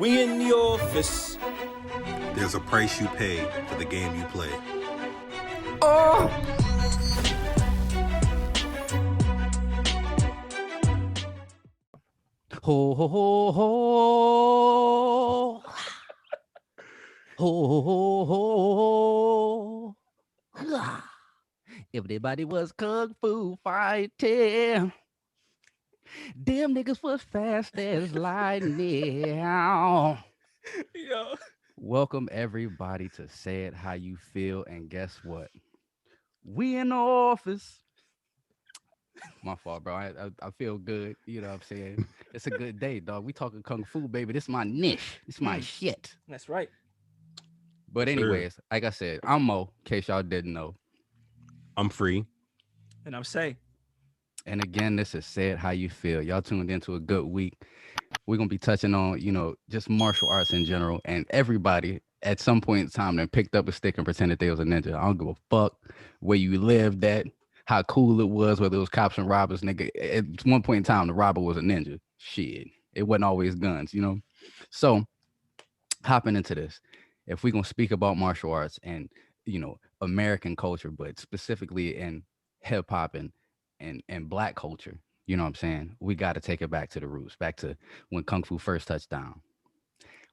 We in the office. There's a price you pay for the game you play. Oh! Ho ho ho ho. Ho ho ho ho. Everybody was kung fu fighting. Them niggas was fast as lightning. Yo. Welcome everybody to Say It How You Feel, and guess what? We in the office. My fault, bro. I feel good. You know what I'm saying? It's a good day, dog. We talking kung fu, baby. This is my niche. This is my shit. That's right. But anyways, like I said, I'm Mo, in case y'all didn't know. I'm Free. And I'm Say. And again, this is Say It How You Feel. Y'all tuned into a good week. We're going to be touching on, just martial arts in general. And everybody at some point in time then picked up a stick and pretended they was a ninja. I don't give a fuck where you lived at, how cool it was, whether it was cops and robbers. Nigga, at one point in time, the robber was a ninja. Shit. It wasn't always guns, So, hopping into this, if we're going to speak about martial arts and, American culture, but specifically in hip-hop and Black culture, you know what I'm saying? We got to take it back to the roots, back to when Kung Fu first touched down.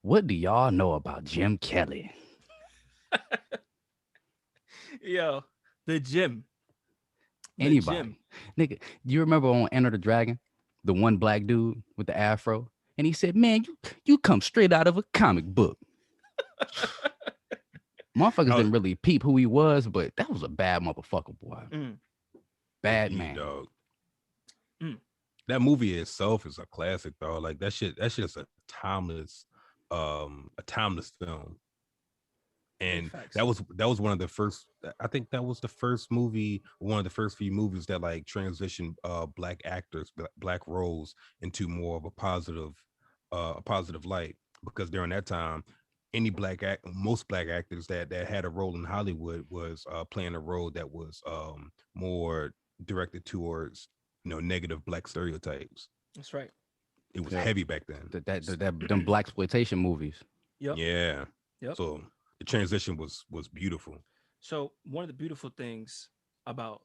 What do y'all know about Jim Kelly? Yo, the gym. Anybody? Nigga, you remember on Enter the Dragon, the one black dude with the afro? And he said, man, you come straight out of a comic book. Motherfuckers didn't really peep who he was, but that was a bad motherfucker, boy. Bad man. Dog. That movie itself is a classic, dog. Like that shit is a timeless film. And that was one of the first. I think that was the first movie, one of the first few movies that like transitioned black actors, black roles into more of a positive light. Because during that time, most black actors that had a role in Hollywood was playing a role that was more directed towards negative black stereotypes. That's right. It was heavy back then. Them black exploitation movies. Yep. Yeah. Yep. So the transition was beautiful. So one of the beautiful things about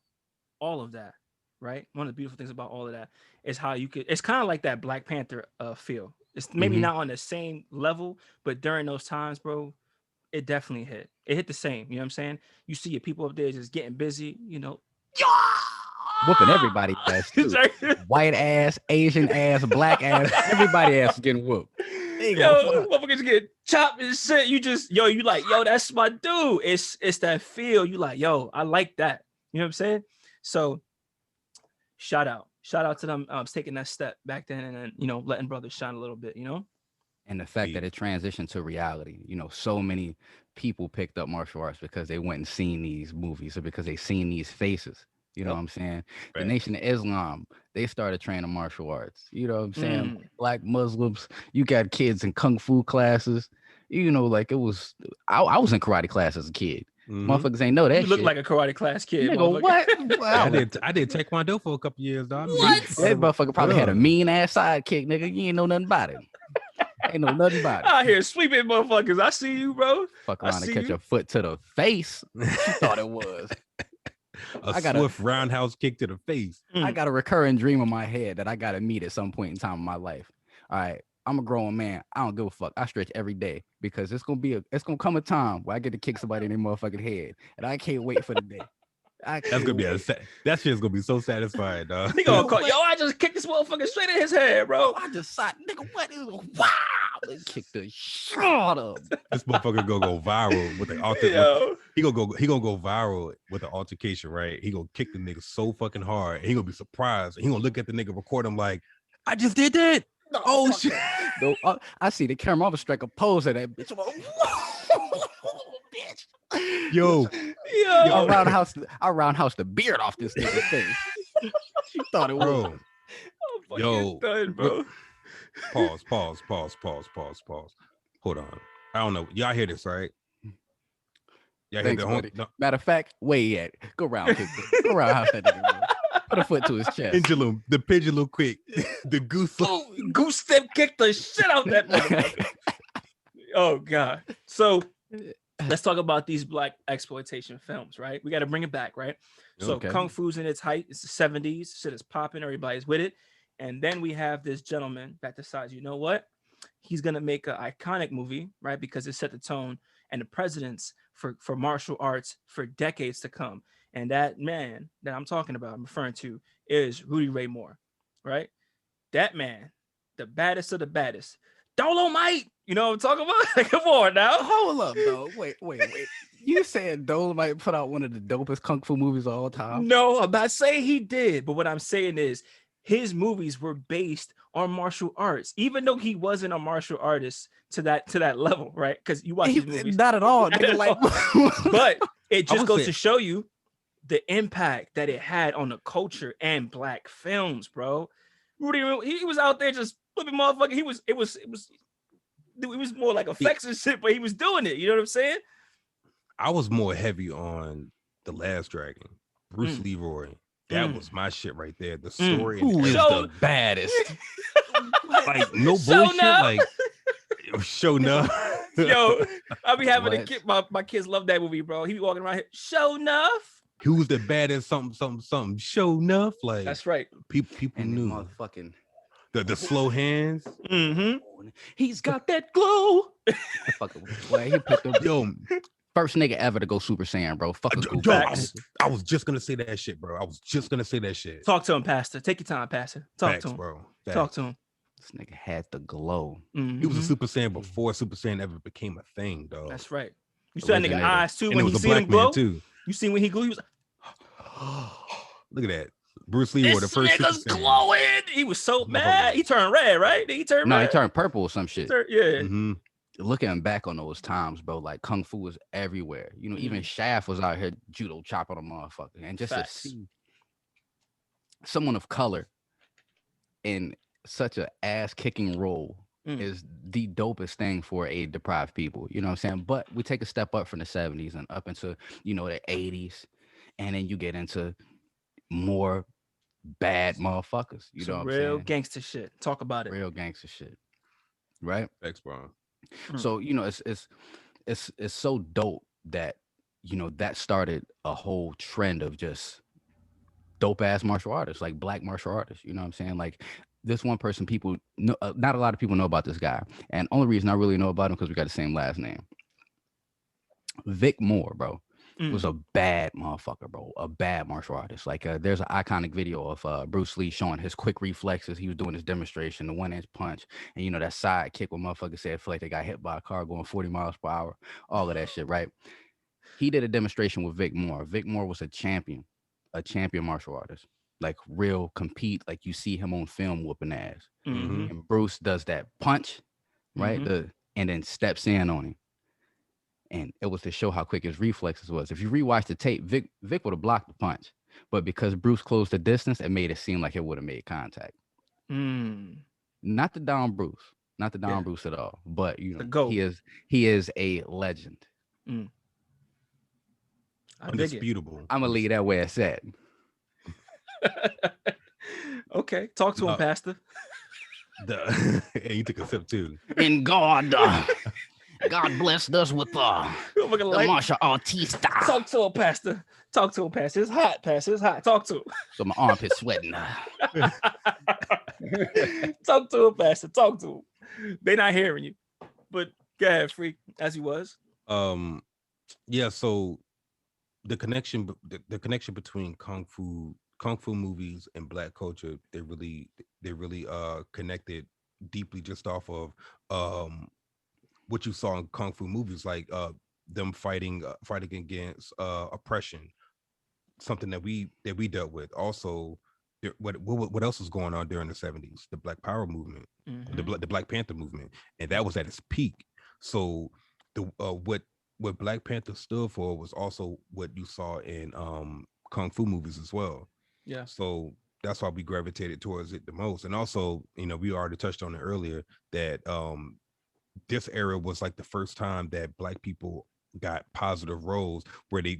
all of that, right? One of the beautiful things about all of that is how it's kind of like that Black Panther feel. It's maybe not on the same level, but during those times, bro, it definitely hit. It hit the same. You know what I'm saying? You see your people up there just getting busy, Whooping everybody ass too. White ass, Asian ass, black ass, everybody ass getting whooped. Yo, motherfuckers get chopped and shit. You just, you like, that's my dude. It's that feel. You like, I like that. You know what I'm saying? So shout out to them taking that step back then and then, letting brothers shine a little bit, And the fact that it transitioned to reality, so many people picked up martial arts because they went and seen these movies or because they seen these faces. You know what I'm saying? Right. The Nation of Islam, they started training martial arts. You know what I'm saying? Black Muslims, you got kids in kung fu classes. Like it was, I was in karate class as a kid. Motherfuckers ain't know that. You look like a karate class kid. Nigga, what? Wow. I did taekwondo for a couple years, dog. What? That motherfucker probably had a mean ass sidekick, nigga. You ain't know nothing about it. Ain't know nothing about it. Out here sweeping motherfuckers. I see you, bro. Fuck around and catch a foot to the face. You thought it was. A swift roundhouse kick to the face. I got a recurring dream in my head that I got to meet at some point in time in my life. All right, I'm a grown man. I don't give a fuck. I stretch every day because it's gonna come a time where I get to kick somebody in their motherfucking head, and I can't wait for the day. That's gonna be that shit's gonna be so satisfying, dog. He gonna call, I just kicked this motherfucker straight in his head, bro. I just saw, nigga, what is wow? They kicked the shit out of him. This motherfucker gonna go viral with the altercation. He gonna go viral with the altercation, right? He gonna kick the nigga so fucking hard, and he gonna be surprised. He gonna look at the nigga, record him like, I just did that. Oh shit! No, I see the camera. I'm gonna strike a pose at that bitch. Bitch. Yo. I roundhouse the beard off this nigga's face. She thought it was. Yo, done, bro. Pause. Hold on. I don't know. Y'all hear this, right? Y'all hear the no. Matter of fact, where he at? Go roundhouse that nigga. Bro. Put a foot to his chest. The pendulum quick. The goose. Goose step kicked the shit out that motherfucker. Oh God. So let's talk about these black exploitation films, right? We got to bring it back, right? So Okay. Kung Fu's in its height. It's the 70s. Shit is popping. Everybody's with it. And then we have this gentleman that decides, you know what? He's gonna make an iconic movie, right? Because it set the tone and the precedence for martial arts for decades to come. And that man that I'm talking about, I'm referring to, is Rudy Ray Moore, right? That man, the baddest of the baddest. Dolomite. You know what I'm talking about? Come on now. Hold up, though. Wait. You said Dolomite put out one of the dopest kung fu movies of all time? No, I'm not saying he did, but what I'm saying is his movies were based on martial arts, even though he wasn't a martial artist to that level, right? Because you watch his movies, Not at all. Not Nigga, at like, but it I just would goes say- to show you the impact that it had on the culture and black films, bro. Rudy, he was out there just flipping motherfucker. It was more like effects and shit, but he was doing it. You know what I'm saying? I was more heavy on The Last Dragon, Bruce Leroy. That was my shit right there. The story and who is everything. the baddest? Like no Show bullshit. enough. Like show enough. Yo, I be having a What? kid. My kids love that movie, bro. He be walking around here. Show enough. Who's the baddest? Something. Show enough. Like That's right. people And the knew motherfucking the slow hands. Mm-hmm. he's got that glow. Fucking boy, he picked up Yo, first nigga ever to go Super Saiyan, bro. Fuck a yo, Google. I was just gonna say that shit, bro. I was just gonna say that shit. Talk to him, Pastor. Take your time, Pastor. Talk Facts, to him. bro. Talk Facts. to him. This nigga had the glow. He was a Mhm. Super Saiyan before Super Saiyan ever became a thing, dog. That's right. You saw that nigga Originator. eyes too And when it he was a seen him black man glow. too. You seen when he glowed? He was Look at that. Bruce Lee, the this first Super nigga's Saiyan. glowing. He was so mad. He turned red, right? He turned No, red. he turned purple or some shit. Yeah. Mhm. Looking back on those times, bro, like kung fu was everywhere. You know, even Shaft was out here judo chopping a motherfucker. And just Facts. to see someone of color in such a ass kicking role is the dopest thing for a deprived people. You know what I'm saying? But we take a step up from the 70s and up into, you know, the 80s. And then you get into more bad motherfuckers. You know Some what I'm real saying? gangster shit. Talk about it. Real gangster shit. Right? Thanks, bro. So, you know, it's so dope that, you know, that started a whole trend of just dope ass martial artists, like black martial artists. You know what I'm saying? Like this one person, people know, not a lot of people know about this guy. And only reason I really know about him because we got the same last name. Vic Moore, bro, was a bad motherfucker, bro. A bad martial artist. Like there's an iconic video of Bruce Lee showing his quick reflexes. He was doing his demonstration, the 1-inch punch, and you know that side kick where motherfuckers said feel like they got hit by a car going 40 miles per hour. All of that shit, right? He did a demonstration with Vic Moore. Vic Moore was a champion martial artist. Like real compete, like you see him on film whooping ass. Mhm. And Bruce does that punch, right? And then steps in on him. And it was to show how quick his reflexes was. If you rewatch the tape, Vic would have blocked the punch. But because Bruce closed the distance, it made it seem like it would have made contact. Not the down Bruce. Not the down Bruce at all. But you know, he is a legend. Undisputable. I'm gonna leave that where it's at. Okay, talk to him, Pastor. And you took a sip too. And God blessed us with the martial artista. Talk to him, Pastor. Talk to him, Pastor. It's hot, Pastor. It's hot. Talk to him. So my armpit's sweating. Talk to him, Pastor. Talk to him. They not hearing you. But go ahead, freak, as he was. Yeah, so the connection between kung fu movies and black culture, they really connected deeply just off of what you saw in kung fu movies, like them fighting against oppression, something that we dealt with. Also, what else was going on during the 70s? The Black Power movement, the Black Panther movement, and that was at its peak. So the what Black Panther stood for was also what you saw in kung fu movies as well. Yeah. So that's why we gravitated towards it the most. And also, you know, we already touched on it earlier that this era was like the first time that Black people got positive roles where we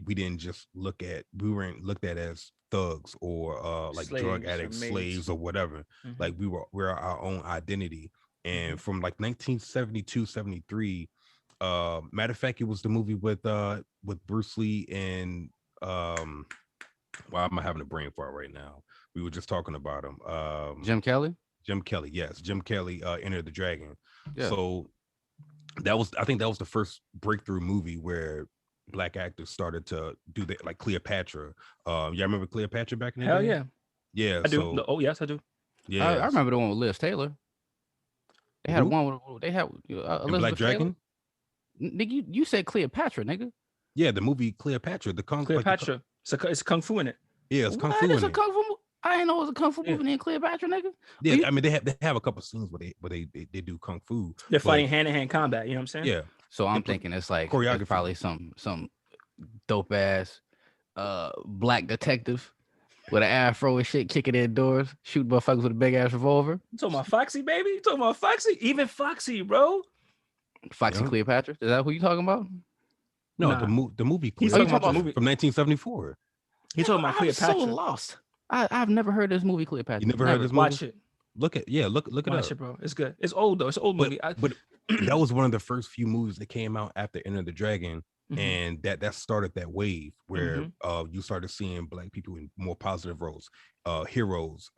weren't looked at as thugs or like Slaves drug or addicts, maids. slaves or whatever. Like we're our own identity. And from like 1972, 73, Matter of fact, it was the movie with Bruce Lee and why am I having a brain fart right now? We were just talking about him. Jim Kelly. Jim Kelly, yes, Jim Kelly, Enter the Dragon. Yeah. So I think that was the first breakthrough movie where black actors started to do that, like Cleopatra. Y'all remember Cleopatra back in the Hell day? yeah. Yeah, I do. so Oh yes, I do. yeah, I remember the one with Liz Taylor. They had Who? one with they had And Elizabeth Black Dragon. Taylor. Nigga, you said Cleopatra, nigga. Yeah, the movie Cleopatra, the Kung Cleopatra. It's kung fu in it. yeah, it's Kung What? Fu It's in a it. kung fu. I ain't know it was a kung fu Yeah. movie named Cleopatra, nigga. Yeah, You- I mean they have a couple scenes where they do Kung Fu. They're but fighting hand-to-hand combat. You know what I'm saying? Yeah, So I'm They put thinking it's like choreography. it's probably some dope ass black detective with an afro and shit, kicking indoors, shooting motherfuckers with a big ass revolver. You talking about Foxy, baby? You talking about Foxy? Even Foxy, bro. Foxy Yeah. Cleopatra. Is that who you talking about? no, Nah. the movie He's talking Cleopatra about the movie. from 1974. He's talking about I'm so Cleopatra. lost. I've never heard this movie Cleopatra. You never heard this movie? Watch it. Look it Watch up. it, bro. It's good. It's old though. It's an old But movie. but that was one of the first few movies that came out after Enter the Dragon, Mhm. and that started that wave where Mm-hmm. you started seeing black people in more positive roles, heroes.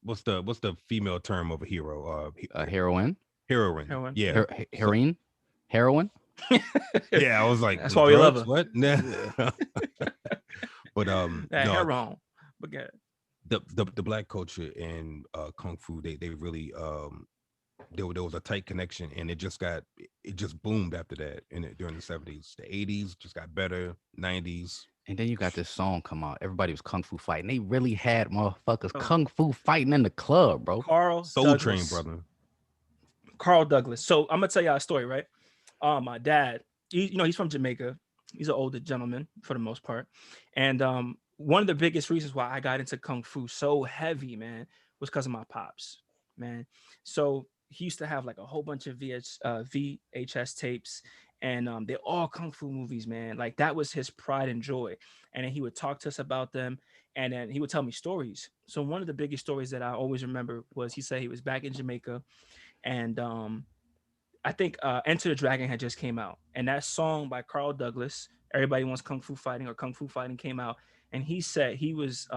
What's the female term of a hero? Heroine. Heroine. Heroine. Yeah. Heroine. Heroine. Yeah, I was like, That's why we love drugs? her. What? Nah. But that no, hair wrong. But yeah. the black culture and kung fu, they really there was a tight connection, and it just boomed after that during the 70s. The 80s just got better. 90s. And then you got this song come out. Everybody was kung fu fighting. They really had motherfuckers Oh. kung fu fighting in the club, bro. Carl Soul Douglas. Train, brother. Carl Douglas. So I'm gonna tell y'all a story, right? My dad, he's from Jamaica. He's an older gentleman for the most part, and one of the biggest reasons why I got into kung fu so heavy, man, was because of my pops, man. So he used to have like a whole bunch of VHS tapes, and they're all kung fu movies, man. Like that was his pride and joy, and then he would talk to us about them, and then he would tell me stories. So one of the biggest stories that I always remember was he said he was back in Jamaica, and I think Enter the Dragon had just came out, and that song by Carl Douglas, Everybody Wants Kung Fu Fighting or Kung Fu Fighting, came out, and he said he was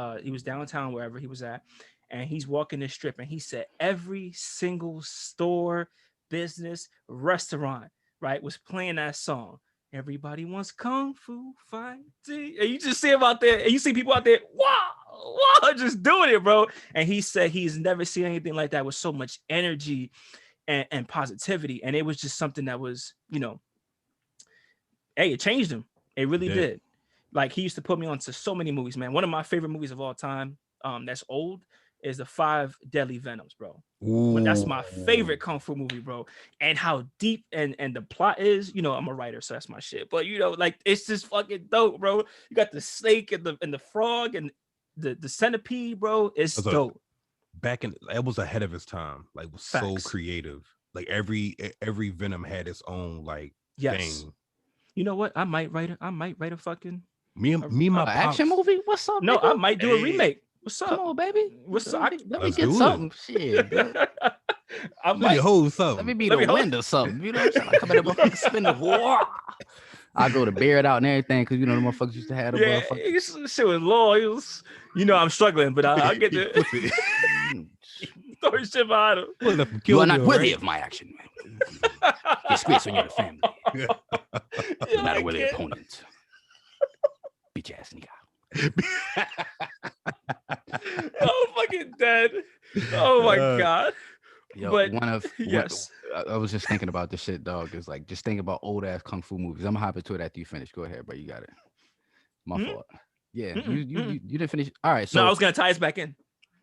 downtown wherever he was at, and he's walking the strip, and he said every single store, business, restaurant, right, was playing that song. Everybody wants Kung Fu Fighting, and you just see him out there, and you see people out there, wow, just doing it, bro. And he said he's never seen anything like that with so much energy and positivity, and it was just something that was, hey, it changed him. It really did. Like he used to put me onto so many movies, man. One of my favorite movies of all time, that's old, is the 5 Deadly Venoms, bro. But that's my favorite kung fu movie, bro. And how deep and the plot is, I'm a writer, so that's my shit. But like it's just fucking dope, bro. You got the snake and the frog and the centipede, bro. It's dope. It was ahead of its time. Like, was Facts. so creative. Like every Venom had its own like Yes. thing. You know what? I might write a fucking my action movie. What's up? No, nigga? I might do a remake. What's up? Come on, baby. What's up? Let me Let's get do it. something. Shit. Bro. I Let me might. hold Let something. me be Let me the hold- wind or something. You know what I'm saying? Like, come in there, motherfucker, spin the war. I go to bear it out and everything because the motherfuckers used to have the Yeah, motherfucker. shit was long. It was, I'm struggling, but I'll get the story shit behind him. You are not worthy of my action, man. Disgrace on your family. No matter where the opponent. Bitch ass nigga. I'm fucking dead. Oh my god. Yo, But yes, I was just thinking about this shit, dog. It's like just think about old ass kung fu movies. I'm gonna hop into it after you finish. Go ahead, bro. You got it. My fault. Yeah, you didn't finish. All right, so no, I was gonna tie us back in.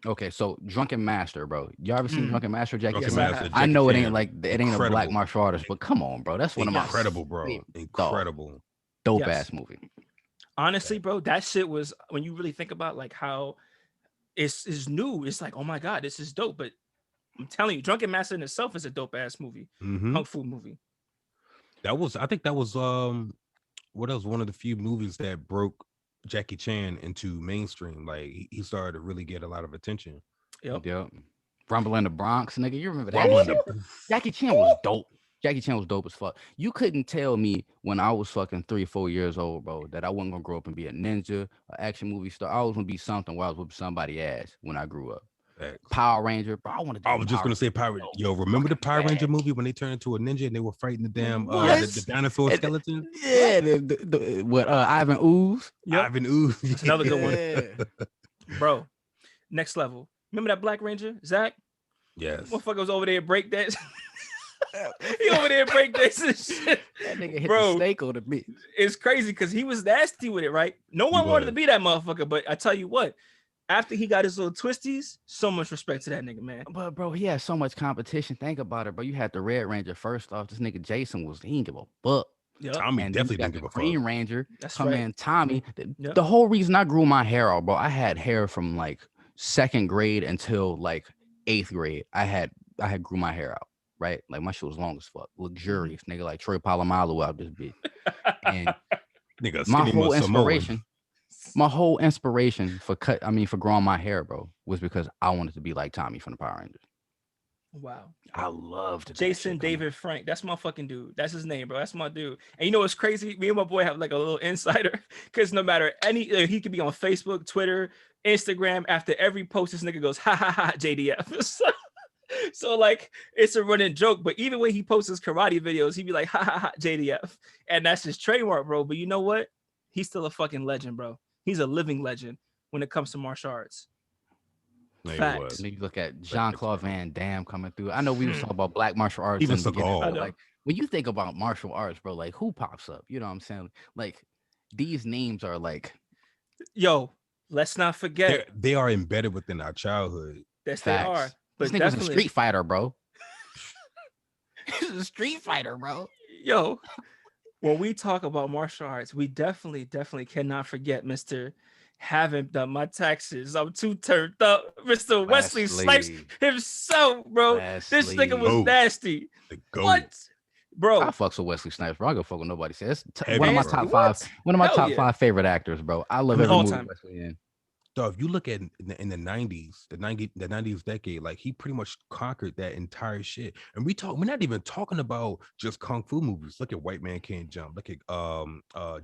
Okay, so Drunken Master, bro. Y'all ever seen Drunken Master, Jackie? Drunken Yes, Master, I know it Jackie ain't like it ain't a Incredible. black martial artist, but come on, bro. That's one of my Incredible, bro. Incredible. dope Yes. ass movie. Honestly, bro, that shit was, when you really think about like how it's new. It's like, oh my god, this is dope. But I'm telling you, Drunken Master in itself is a dope ass movie, Mhm. kung fu movie. I think that was what else? One of the few movies that broke Jackie Chan into mainstream. Like he started to really get a lot of attention. Yep. Yep. Rumble in the Bronx, nigga. You remember that? Rumble in shit? Jackie Chan was dope. Jackie Chan was dope as fuck. You couldn't tell me when I was fucking 3-4 years old, bro, that I wasn't gonna grow up and be a ninja, an action movie star. I was gonna be something where I was whooping somebody's ass when I grew up. Facts. Power Ranger, bro. I wanted to I was just gonna say Power. Yo, remember the Power Ranger movie when they turned into a ninja and they were fighting the damn the dinosaur skeleton? Yeah, what Ivan Ooze? Yep. Ivan Ooze. That's another good one. Bro, next level. Remember that Black Ranger, Zach? Yes. Motherfucker was over there break dance. He over there break dance and shit. That nigga hit Bro, the stake on the bitch. It's crazy because he was nasty with it, right? No one wanted to be that motherfucker, but I tell you what, after he got his little twisties, so much respect to that nigga, man. But bro, he had so much competition. Think about it, bro. You had the Red Ranger first off. This nigga Jason he didn't give a fuck. Yep. Tommy and definitely didn't give a fuck. Green Ranger. That's come right. in. Tommy. The whole reason I grew my hair out, bro. I had hair from like 2nd grade until like 8th grade. I had grew my hair out. Right, like my shit was long as fuck, luxurious, nigga, like Troy Polamalu out this bitch. And nigga, my whole inspiration for growing my hair, bro, was because I wanted to be like Tommy from the Power Rangers. Wow, I loved Jason David Frank. That's my fucking dude. That's his name, bro. That's my dude. And you know what's crazy? Me and my boy have like a little insider because no matter he could be on Facebook, Twitter, Instagram. After every post, this nigga goes ha ha ha JDF. So like it's a running joke, but even when he posts his karate videos, he'd be like, ha ha ha, JDF. And that's his trademark, bro. But you know what? He's still a fucking legend, bro. He's a living legend when it comes to martial arts. Facts. You look at Jean-Claude Van Damme coming through. I know we was talking about black martial arts. Even Seagal. Like when you think about martial arts, bro, like who pops up? You know what I'm saying? Like these names are like, yo, let's not forget. They are embedded within our childhood. Yes, they are. But this nigga's a street fighter, bro. He's a street fighter, bro. Yo, when we talk about martial arts, we definitely cannot forget Mr. Haven't done my taxes. I'm too turned up. Mr. Wesley Snipes himself, bro. This nigga was nasty. What? Bro, I fucks with Wesley Snipes, bro. I go fuck with nobody. That's one of my top five. One of my top 5 favorite actors, bro. I love every movie Wesley in. So if you look at in the 90s, the 90s decade, like he pretty much conquered that entire shit. And we're not even talking about just kung fu movies. Look at White Man Can't Jump. Look at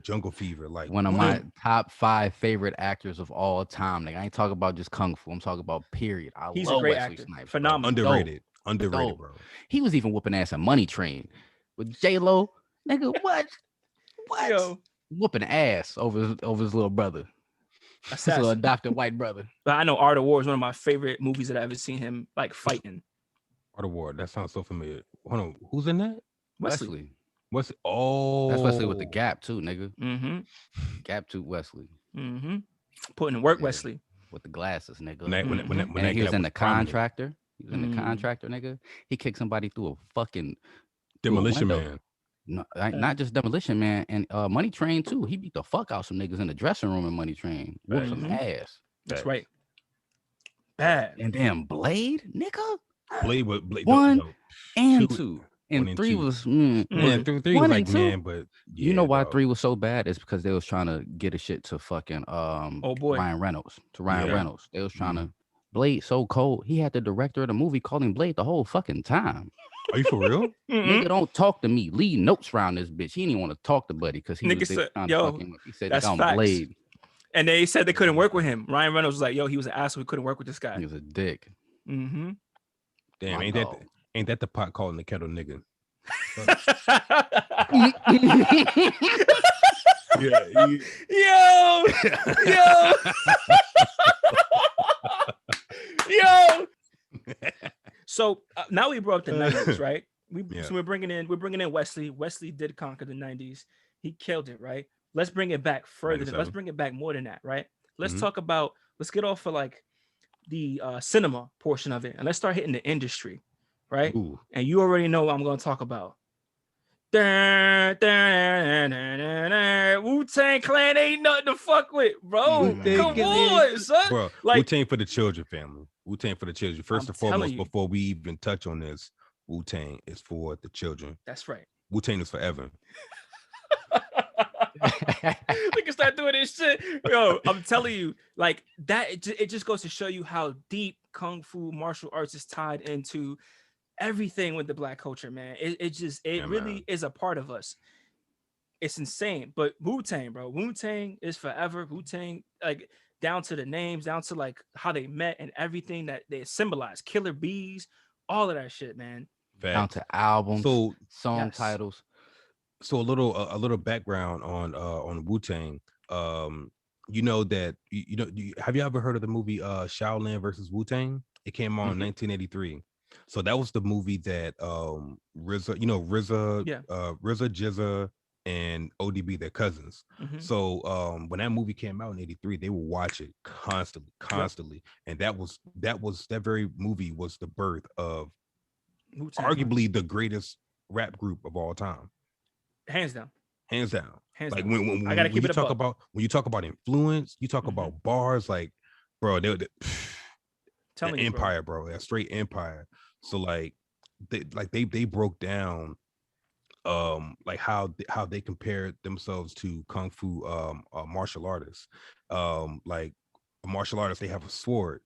Jungle Fever. Like one of my top 5 favorite actors of all time. Like I ain't talking about just kung fu. I'm talking about period. He's love a great Wesley actor. Snipes, Underrated, bro. He was even whooping ass in Money Train with J-Lo. Nigga, what? Yo. Whooping ass over his little brother. His little adopted white brother. But I know Art of War is one of my favorite movies that I've ever seen him like fighting. Art of War, that sounds so familiar. Hold on, who's in that? Wesley. Oh, that's Wesley with the Gap too, nigga. Mm-hmm. Gap tooth Wesley. Mm-hmm. Putting in work, Wesley. With the glasses, nigga. When he was in the Contractor. He was in the Contractor, nigga. He kicked somebody through a fucking Demolition Man. No, not just Demolition Man and Money Train too. He beat the fuck out some niggas in the dressing room in Money Train. Whooped some ass. That's right. Bad. And then Blade, nigga. Blade 1 and 2. And 3 was 3 was like, man, but yeah, you know why 3 was so bad? It's because they was trying to get a shit to fucking Ryan Reynolds. Reynolds. They was trying to Blade so cold. He had the director of the movie call him Blade the whole fucking time. Are you for real? Nigga, don't talk to me. Leave notes around this bitch. He didn't even want to talk to Buddy because he said, I'm Blade. And they said they couldn't work with him. Ryan Reynolds was like, yo, he was an asshole. We couldn't work with this guy. He was a dick. Mm-hmm. Damn, ain't that the pot calling the kettle nigga? Yo. So now we brought up the 90s, right? So we're bringing in Wesley. Wesley did conquer the 90s. He killed it, right? Let's bring it back further. Let's bring it back more than that, right? Let's talk about. Let's get off of like the cinema portion of it, and let's start hitting the industry, right? Ooh. And you already know what I'm going to talk about. Wu-Tang Clan ain't nothing to fuck with, bro. Come on, son. Bro, like, Wu-Tang for the children, family. Wu-Tang for the children. First and foremost, before we even touch on this, Wu-Tang is for the children. That's right. Wu-Tang is forever. We can start doing this shit. Yo, I'm telling you, like that, it just goes to show you how deep Kung Fu martial arts is tied into everything with the black culture, man. It really man. is a part of us. It's insane. But Wu-Tang, bro. Wu-Tang is forever. Wu-Tang, like down to the names, down to like how they met and everything that they symbolize. Killer bees, all of that shit, man. Down Facts. to albums, So song Yes. titles. so a little background on Wu-Tang. You know that have you ever heard of the movie Shaolin versus Wu-Tang? It came on in 1983. So that was the movie that RZA, Yeah. RZA, Jizza, and ODB, their cousins. Hmm. So when that movie came out in 83, they would watch it Yep. constantly. And that very movie was the birth of Wu-Tang Clan. arguably the greatest rap group of all time, Hands down. hands down. Hands Like down. when I gotta when keep you it a talk buck. about influence, you talk Mhm. about bars, like bro, they Telling an you, bro. empire, bro, a straight empire. So like they broke down like how they compared themselves to kung fu martial artists. Like martial artists, they have a sword,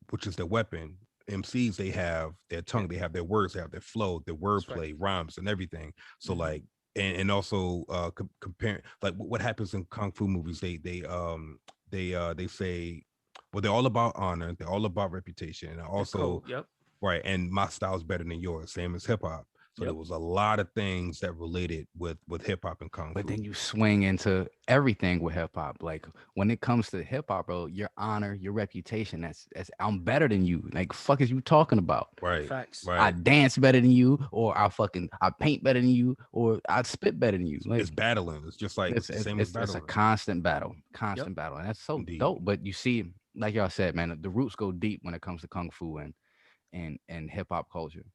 which is their weapon. MCs, they have their tongue, Yeah, they have their words, they have their flow, their that's right. wordplay, rhymes, and everything. So Hmm. like, and also comparing like what happens in kung fu movies. They say, well, they're all about honor, they're all about reputation, and The also code. Yep. right. And my style's better than yours, same as hip hop. So there Yep. was a lot of things that related with hip hop and kung But fu. then you swing into everything with hip hop. Like when it comes to hip hop, bro, your honor, your reputation, that's I'm better than you. Like fuck is you talking about? Right, Facts. I right. dance better than you, or I paint better than you, or I spit better than you. Like It's battling. It's just like it's the same as it's a battling. constant battle, Yep. and that's so Indeed. dope. But you see, like y'all said, man, the roots go deep when it comes to kung fu and hip hop culture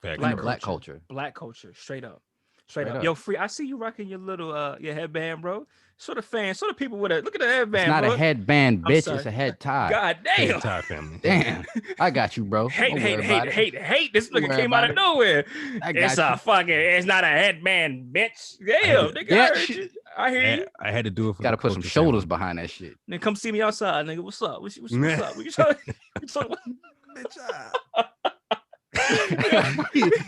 Facts, and the Black bro. black culture. culture. Black culture. Straight up. Straight Straight up. up. Yo, Free. I see you rocking your little your headband, bro. Sort of fan. Sort of people with a look at the It's headband, not a bro. headband, I'm bitch. It's sorry. a head tie. God Head damn. tie family. Damn, I got you, bro. Hate, Don't hate, worry hate, about it. hate, hate. This Don't nigga worry came out about of it. nowhere. I It's got a you. fucking, it's not a headband, bitch. I had Damn, to, nigga, I heard Bitch. you. I hear you. I had to do it for Got the to put some culture shoulders family. behind that shit. Then come see me outside, nigga. What's up? What's up? We talking? We talking?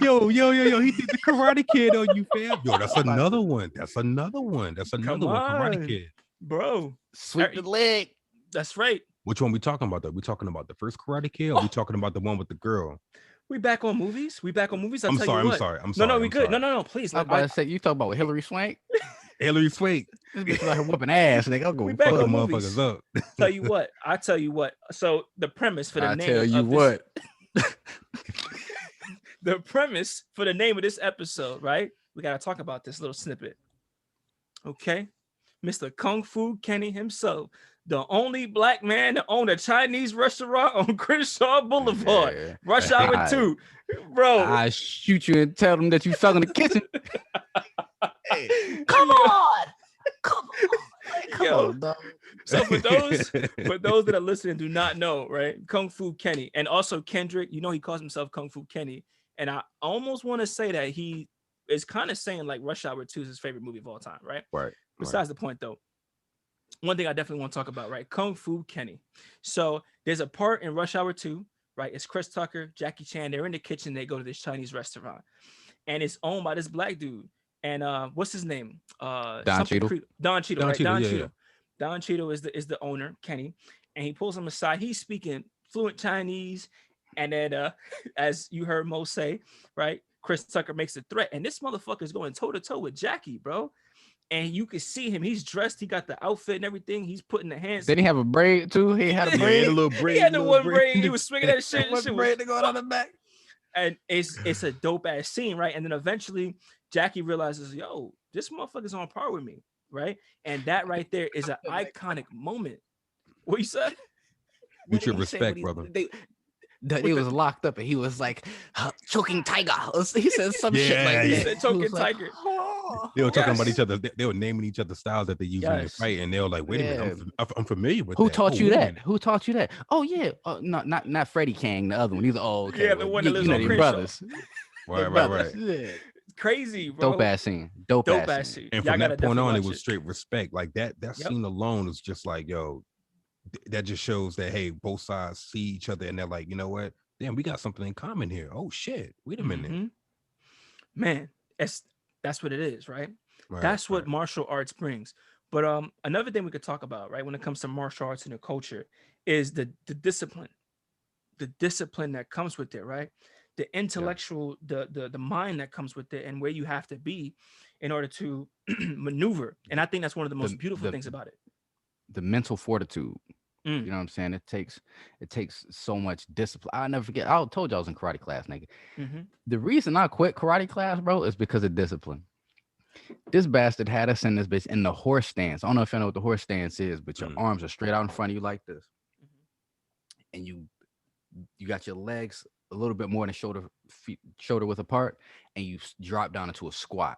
Yo, he did the Karate Kid on you, fam. Yo, that's I'm about another to one. That's another one. That's Come another one. Karate on, Kid. bro. sweep the leg. That's right. Which one we talking about? Though we talking about the first Karate Kid, or we Oh, talking about the one with the girl? we back on movies. We back on movies. I'll I'm tell you sorry. I'm what. sorry. I'm No, sorry. we I'm good. sorry. No. Please. I was about to say, you talk about Hillary Swank? Hillary Swank. This bitch was out here whooping ass, nigga. I'll go We back Fucking on fuck. movies. motherfuckers up. Tell you what. I tell you what. So the premise for the I name tell you of this, what. the premise for the name of this episode, right? We gotta talk about this little snippet. Okay, Mr. Kung Fu Kenny himself, the only black man to own a Chinese restaurant on Crenshaw Boulevard. Yeah. Rush Hour I- 2. Bro. I shoot you and tell them that you suck in the kitchen. Come on. Come Yo. on, dog. So for those that are listening do not know, right? Kung Fu Kenny. And also Kendrick, you know, he calls himself Kung Fu Kenny. And I almost want to say that he is kind of saying like Rush Hour 2 is his favorite movie of all time, right? Right. Besides the point though. One thing I definitely want to talk about, right? Kung Fu Kenny. So there's a part in Rush Hour 2, right? It's Chris Tucker, Jackie Chan. They're in the kitchen. They go to this Chinese restaurant. And it's owned by this black dude. And what's his name? Don Cheadle. Don Cheadle, Don right? Cheadle, Don yeah, Cheadle. Don Cheadle is the owner, Kenny. And he pulls him aside. He's speaking fluent Chinese. And then as you heard Mo say, right? Chris Tucker makes a threat. And this motherfucker is going toe-to-toe with Jackie, bro. And you can see him. He's dressed. He got the outfit and everything. He's putting the hands. Did he have a braid too? He had a Yeah, braid. a little braid. He had the little one braid. He was swinging that shit. One Shit was- braid to go on the back. and it's a dope ass scene, right? And then eventually Jackie realizes, yo, this motherfucker's on par with me, right? And that right there is an iconic moment. What you said? With your respect, brother. He was locked up and he was like choking tiger. He said some shit like Yeah, that. he said He choking was like, tiger. "Oh." They were talking about Yes. each other. They were naming each other styles that they use in their Yes. fight, and they were like, "Wait a minute, Yeah. I'm familiar with Who that. taught Oh, you wait a that? minute." Who taught you that? Oh yeah, not Freddie Kang, the other one. He's oh okay. Yeah, the one that lives you know on they Crenshaw. brothers. Right, They right, brothers. right. Yeah. Crazy, bro. Dope ass scene. Dope ass scene. scene. And Y'all from gotta that point definitely on, it watch was straight respect. Like that Yep. scene alone is just like, yo, that just shows that hey, both sides see each other and they're like, you know what? damn, we got something in common here. Oh shit, wait a minute. Mm-hmm. Man, that's what it is, right? Right, That's right. what martial arts brings. But another thing we could talk about, right, when it comes to martial arts and the culture, is the discipline that comes with it, right? The Yeah. intellectual, the mind that comes with it, and where you have to be in order to maneuver. And I think that's one of the The most beautiful the things about it. the mental fortitude. Mm, You know what I'm saying? It takes so much discipline. I'll never forget. I told you I was in karate class, nigga. mm-hmm. The reason I quit karate class, bro, is because of discipline. This bastard had us in this bitch in the horse stance. I don't know if you know what the horse stance is, but your Mm. arms are straight out in front of you like this, and you got your legs a little bit more than shoulder width apart, and you drop down into a squat,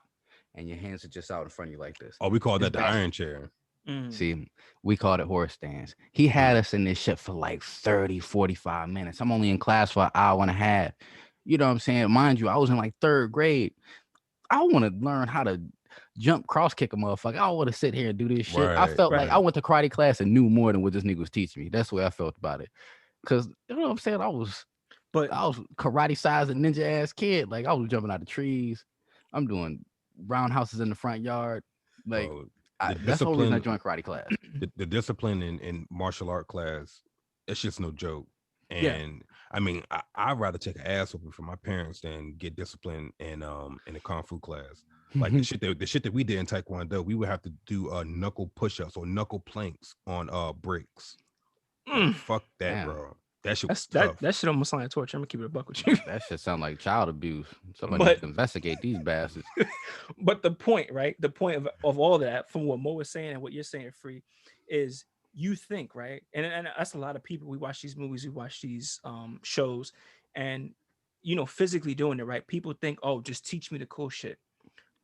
and your hands are just out in front of you like this. Oh, we call This that the bastard, iron chair. Mm. see, we called it horse stance. He had us in this shit for like 30, 45 minutes. I'm only in class for an hour and a half. You know what I'm saying? Mind you, I was in like third grade. I want to learn how to jump cross kick a motherfucker. I don't want to sit here and do this shit. I Right, felt like Right. I right. went to karate class and knew more than what this nigga was teaching me. That's the way I felt about it. Cause you know what I'm saying? But I was karate sized a ninja ass kid. Like I was jumping out of trees. I'm doing roundhouses in the front yard. Like Bro, the that's the whole reason I discipline, joined karate class. the discipline in martial art class, it's just no joke. yeah, And I mean, I'd rather take an ass whooping from my parents than get discipline in a kung fu class. Like the shit that we did in Taekwondo, we would have to do knuckle push-ups or knuckle planks on bricks. Like mm, fuck that, Damn, bro. That shit was that's that tough. that shit almost sound like torture. I'm gonna keep it a buck with you. that shit sound like child abuse. Somebody needs but to investigate these bastards. but the point, right? The point of all that, from what Mo was saying and what you're saying, Free, is you think, right? And that's a lot of people. We watch these movies, we watch these shows, and physically doing it, right? People think, oh, just teach me the cool shit.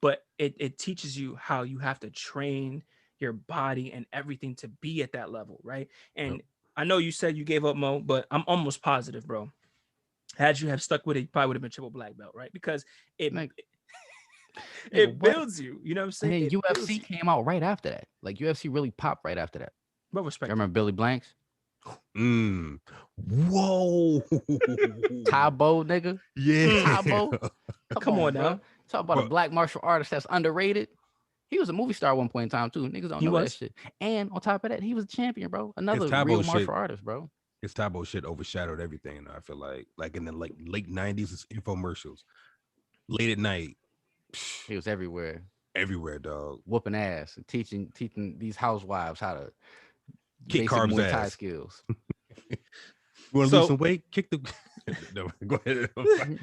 But it teaches you how you have to train your body and everything to be at that level, right? Yep. And I know you said you gave up, Mo, but I'm almost positive, bro. Had you have stuck with it, you probably would have been triple black belt, right? Because it Nigga, nigga, it what? builds you. You know what I'm And saying? then It builds UFC you. came out right after that. Like UFC really popped right after that. But You respect it. remember Billy Blanks? Mm. Whoa. Tybo, nigga. Yeah. Tybo. Come Come on, on bro. now. Talk about a Bro, black martial artist that's underrated. He was a movie star at one point in time too. Niggas don't He know that was. shit. And on top of that, he was a champion, bro. his Another real Tabo shit, martial artist, bro. his Tabo shit overshadowed everything. I feel like in the late 90s, it's infomercials. Late at night, He was everywhere, everywhere, dog. whooping ass, and teaching these housewives how to Kick basic Carb's Muay Thai ass. skills. You want to lose So some weight? Kick the. No, go ahead. I'm sorry.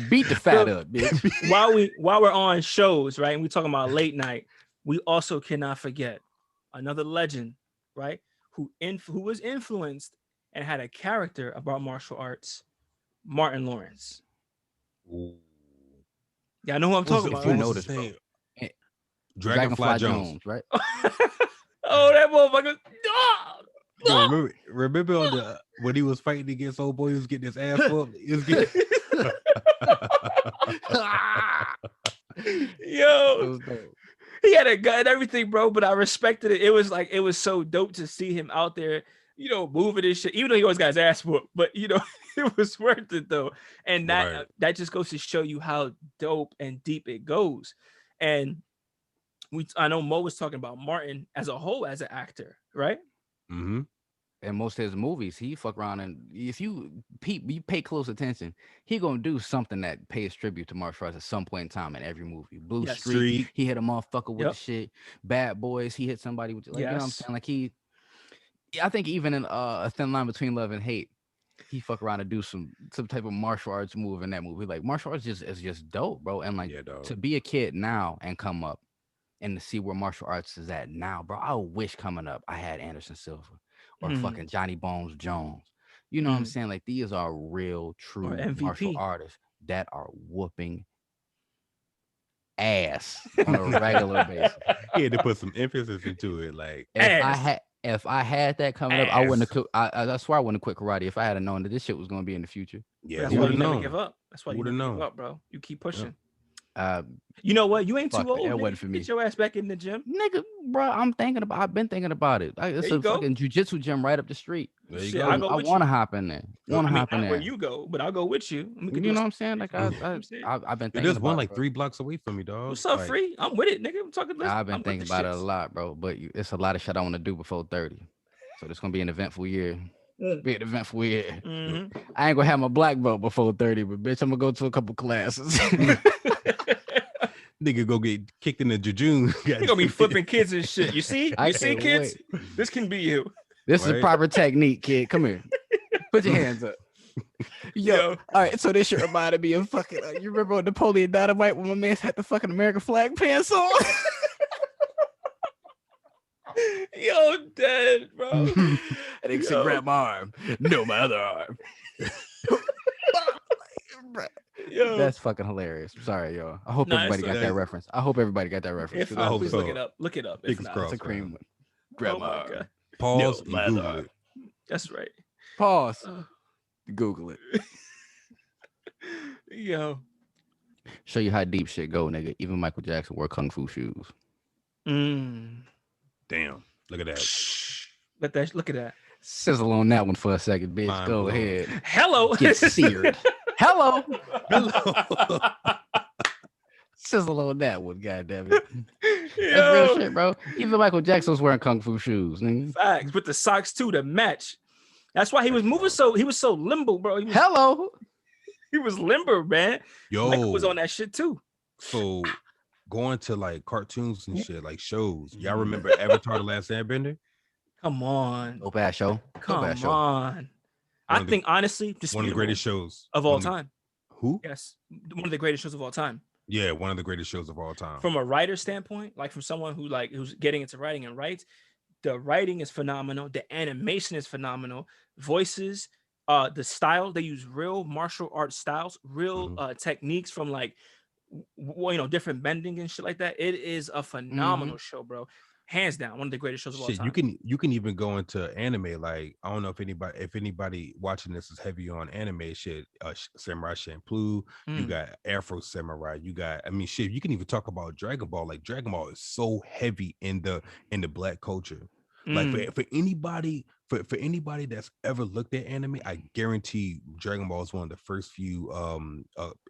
Beat the fat so up, bitch. while we're on shows, right, and we talking about late night, we also cannot forget another legend, right, who was influenced and had a character about martial arts, Martin Lawrence. Ooh. Yeah, I know who I'm What was talking it? If about, you What right? was his notice, bro. name? eh, Dragonfly Dragonfly Jones. Jones, right? Oh, that motherfucker. Ah! Yo, Ah! remember on the when he was fighting against old boy, he was getting his ass whooped. He was getting. It Yo, was dope. he had a gun and everything, bro. But I respected it. It was like it was so dope to see him out there, moving and shit. Even though he always got his ass whooped, but it was worth it though. And that Right. that just goes to show you how dope and deep it goes. And I know Mo was talking about Martin as a whole as an actor, right? Mm-hmm. In most of his movies, he fuck around and if you pay close attention, he gonna do something that pays tribute to martial arts at some point in time in every movie. Blue Yes. Streak, Street. he hit a motherfucker with the Yep. shit. Bad Boys, he hit somebody with like you know what I'm Yes. saying? Like I think even in A Thin Line Between Love and Hate, he fuck around and do some type of martial arts move in that movie. Like martial arts is just dope, bro. And like Yeah, dog. to be a kid now and come up and to see where martial arts is at now, bro. I wish coming up I had Anderson Silva or Mm, fucking Johnny Bones Jones. You know what I'm mm. saying? Like these are real, Or true martial MVP. artists that are whooping ass on a regular basis. He had to put some emphasis into it. Like, Ass. If I had that coming up, I wouldn't have. I swear I wouldn't have quit karate if I had known that this shit was gonna be in the future. yeah, That's who why would you have never known? give up. That's why Who you would have never give known? up, bro. You keep Yep. pushing. You know what? You ain't too Fuck old. that. It Nigga. wasn't for me. Get your ass back in the gym. Nigga, bro, I've been thinking about it. It's There you a go. fucking jujitsu gym right up the street. There you Shit, go. I'll I with want to you. hop in there. I mean, Hop in not where there. you go, but I'll go with you. We could You do know a what I'm saying? Like I've been thinking There's about one it, like bro. 3 blocks away from me, dog. What's up, Like, free? I'm with it, nigga. I'm talking. I've been I'm with thinking the about it a shits. lot, bro. But it's a lot of shit I want to do before 30. So this gonna be an eventful year. Be an eventful year. Mm-hmm. I ain't gonna have my black belt before 30, but bitch, I'm gonna go to a couple classes. nigga go get kicked in the jejune. You're gonna be flipping kids and shit. You see? I You see, can't kids? wait. This can be you. This is Right. proper technique, kid. Come here. Put your hands up. Yo. All right, so this shit reminded me of fucking. You remember when Napoleon Dynamite when my man had the fucking American flag pants on? Yo, dead, bro. And they said, Yo. grab my arm. No, my other arm. Yo. That's fucking hilarious. Sorry, y'all. I hope Nah, everybody it's got okay. that reference. I hope everybody got that reference. If I not, hope please so. look it up. Look it up. If Fingers not, crossed. That's a man. cream one. Grab oh my my arm. god, Pause No, and Google leather. it. that's right. Pause. Google it. Yo. Show you how deep shit go, nigga. Even Michael Jackson wore kung fu shoes. Damn. Look at that. Look at that. Sizzle on that one for a second, bitch. Mind Go blown. ahead. Hello. Get seared. Hello. Hello. Sizzle on that one, goddammit. That's Yo. real shit, bro. Even Michael Jackson was wearing kung fu shoes, nigga. Facts with the socks too to match. That's why he was moving he was so limber, bro. Hello. He was limber, man. Yo. Michael was on that shit too. So going to like cartoons and shit, like shows. Y'all remember Avatar: The Last Airbender? Come on. Dope ass show. Come Dope ass show. on. I think honestly, one of the greatest shows of all One of the- time. Who? Yes. One of the greatest shows of all time. Yeah, one of the greatest shows of all time. From a writer standpoint, like from someone who's getting into writing and writes, the writing is phenomenal. The animation is phenomenal. Voices, the style, they use real martial arts styles, real techniques from like different bending and shit like that. It is a phenomenal show, bro. Hands down, one of the greatest shows of all time. You can even go into anime. Like, I don't know if anybody watching this is heavy on anime shit. Samurai Champloo, you got Afro Samurai, you got, I mean, shit, you can even talk about Dragon Ball. Like, Dragon Ball is so heavy in the black culture. Like, for anybody that's ever looked at anime, I guarantee Dragon Ball is one of the first few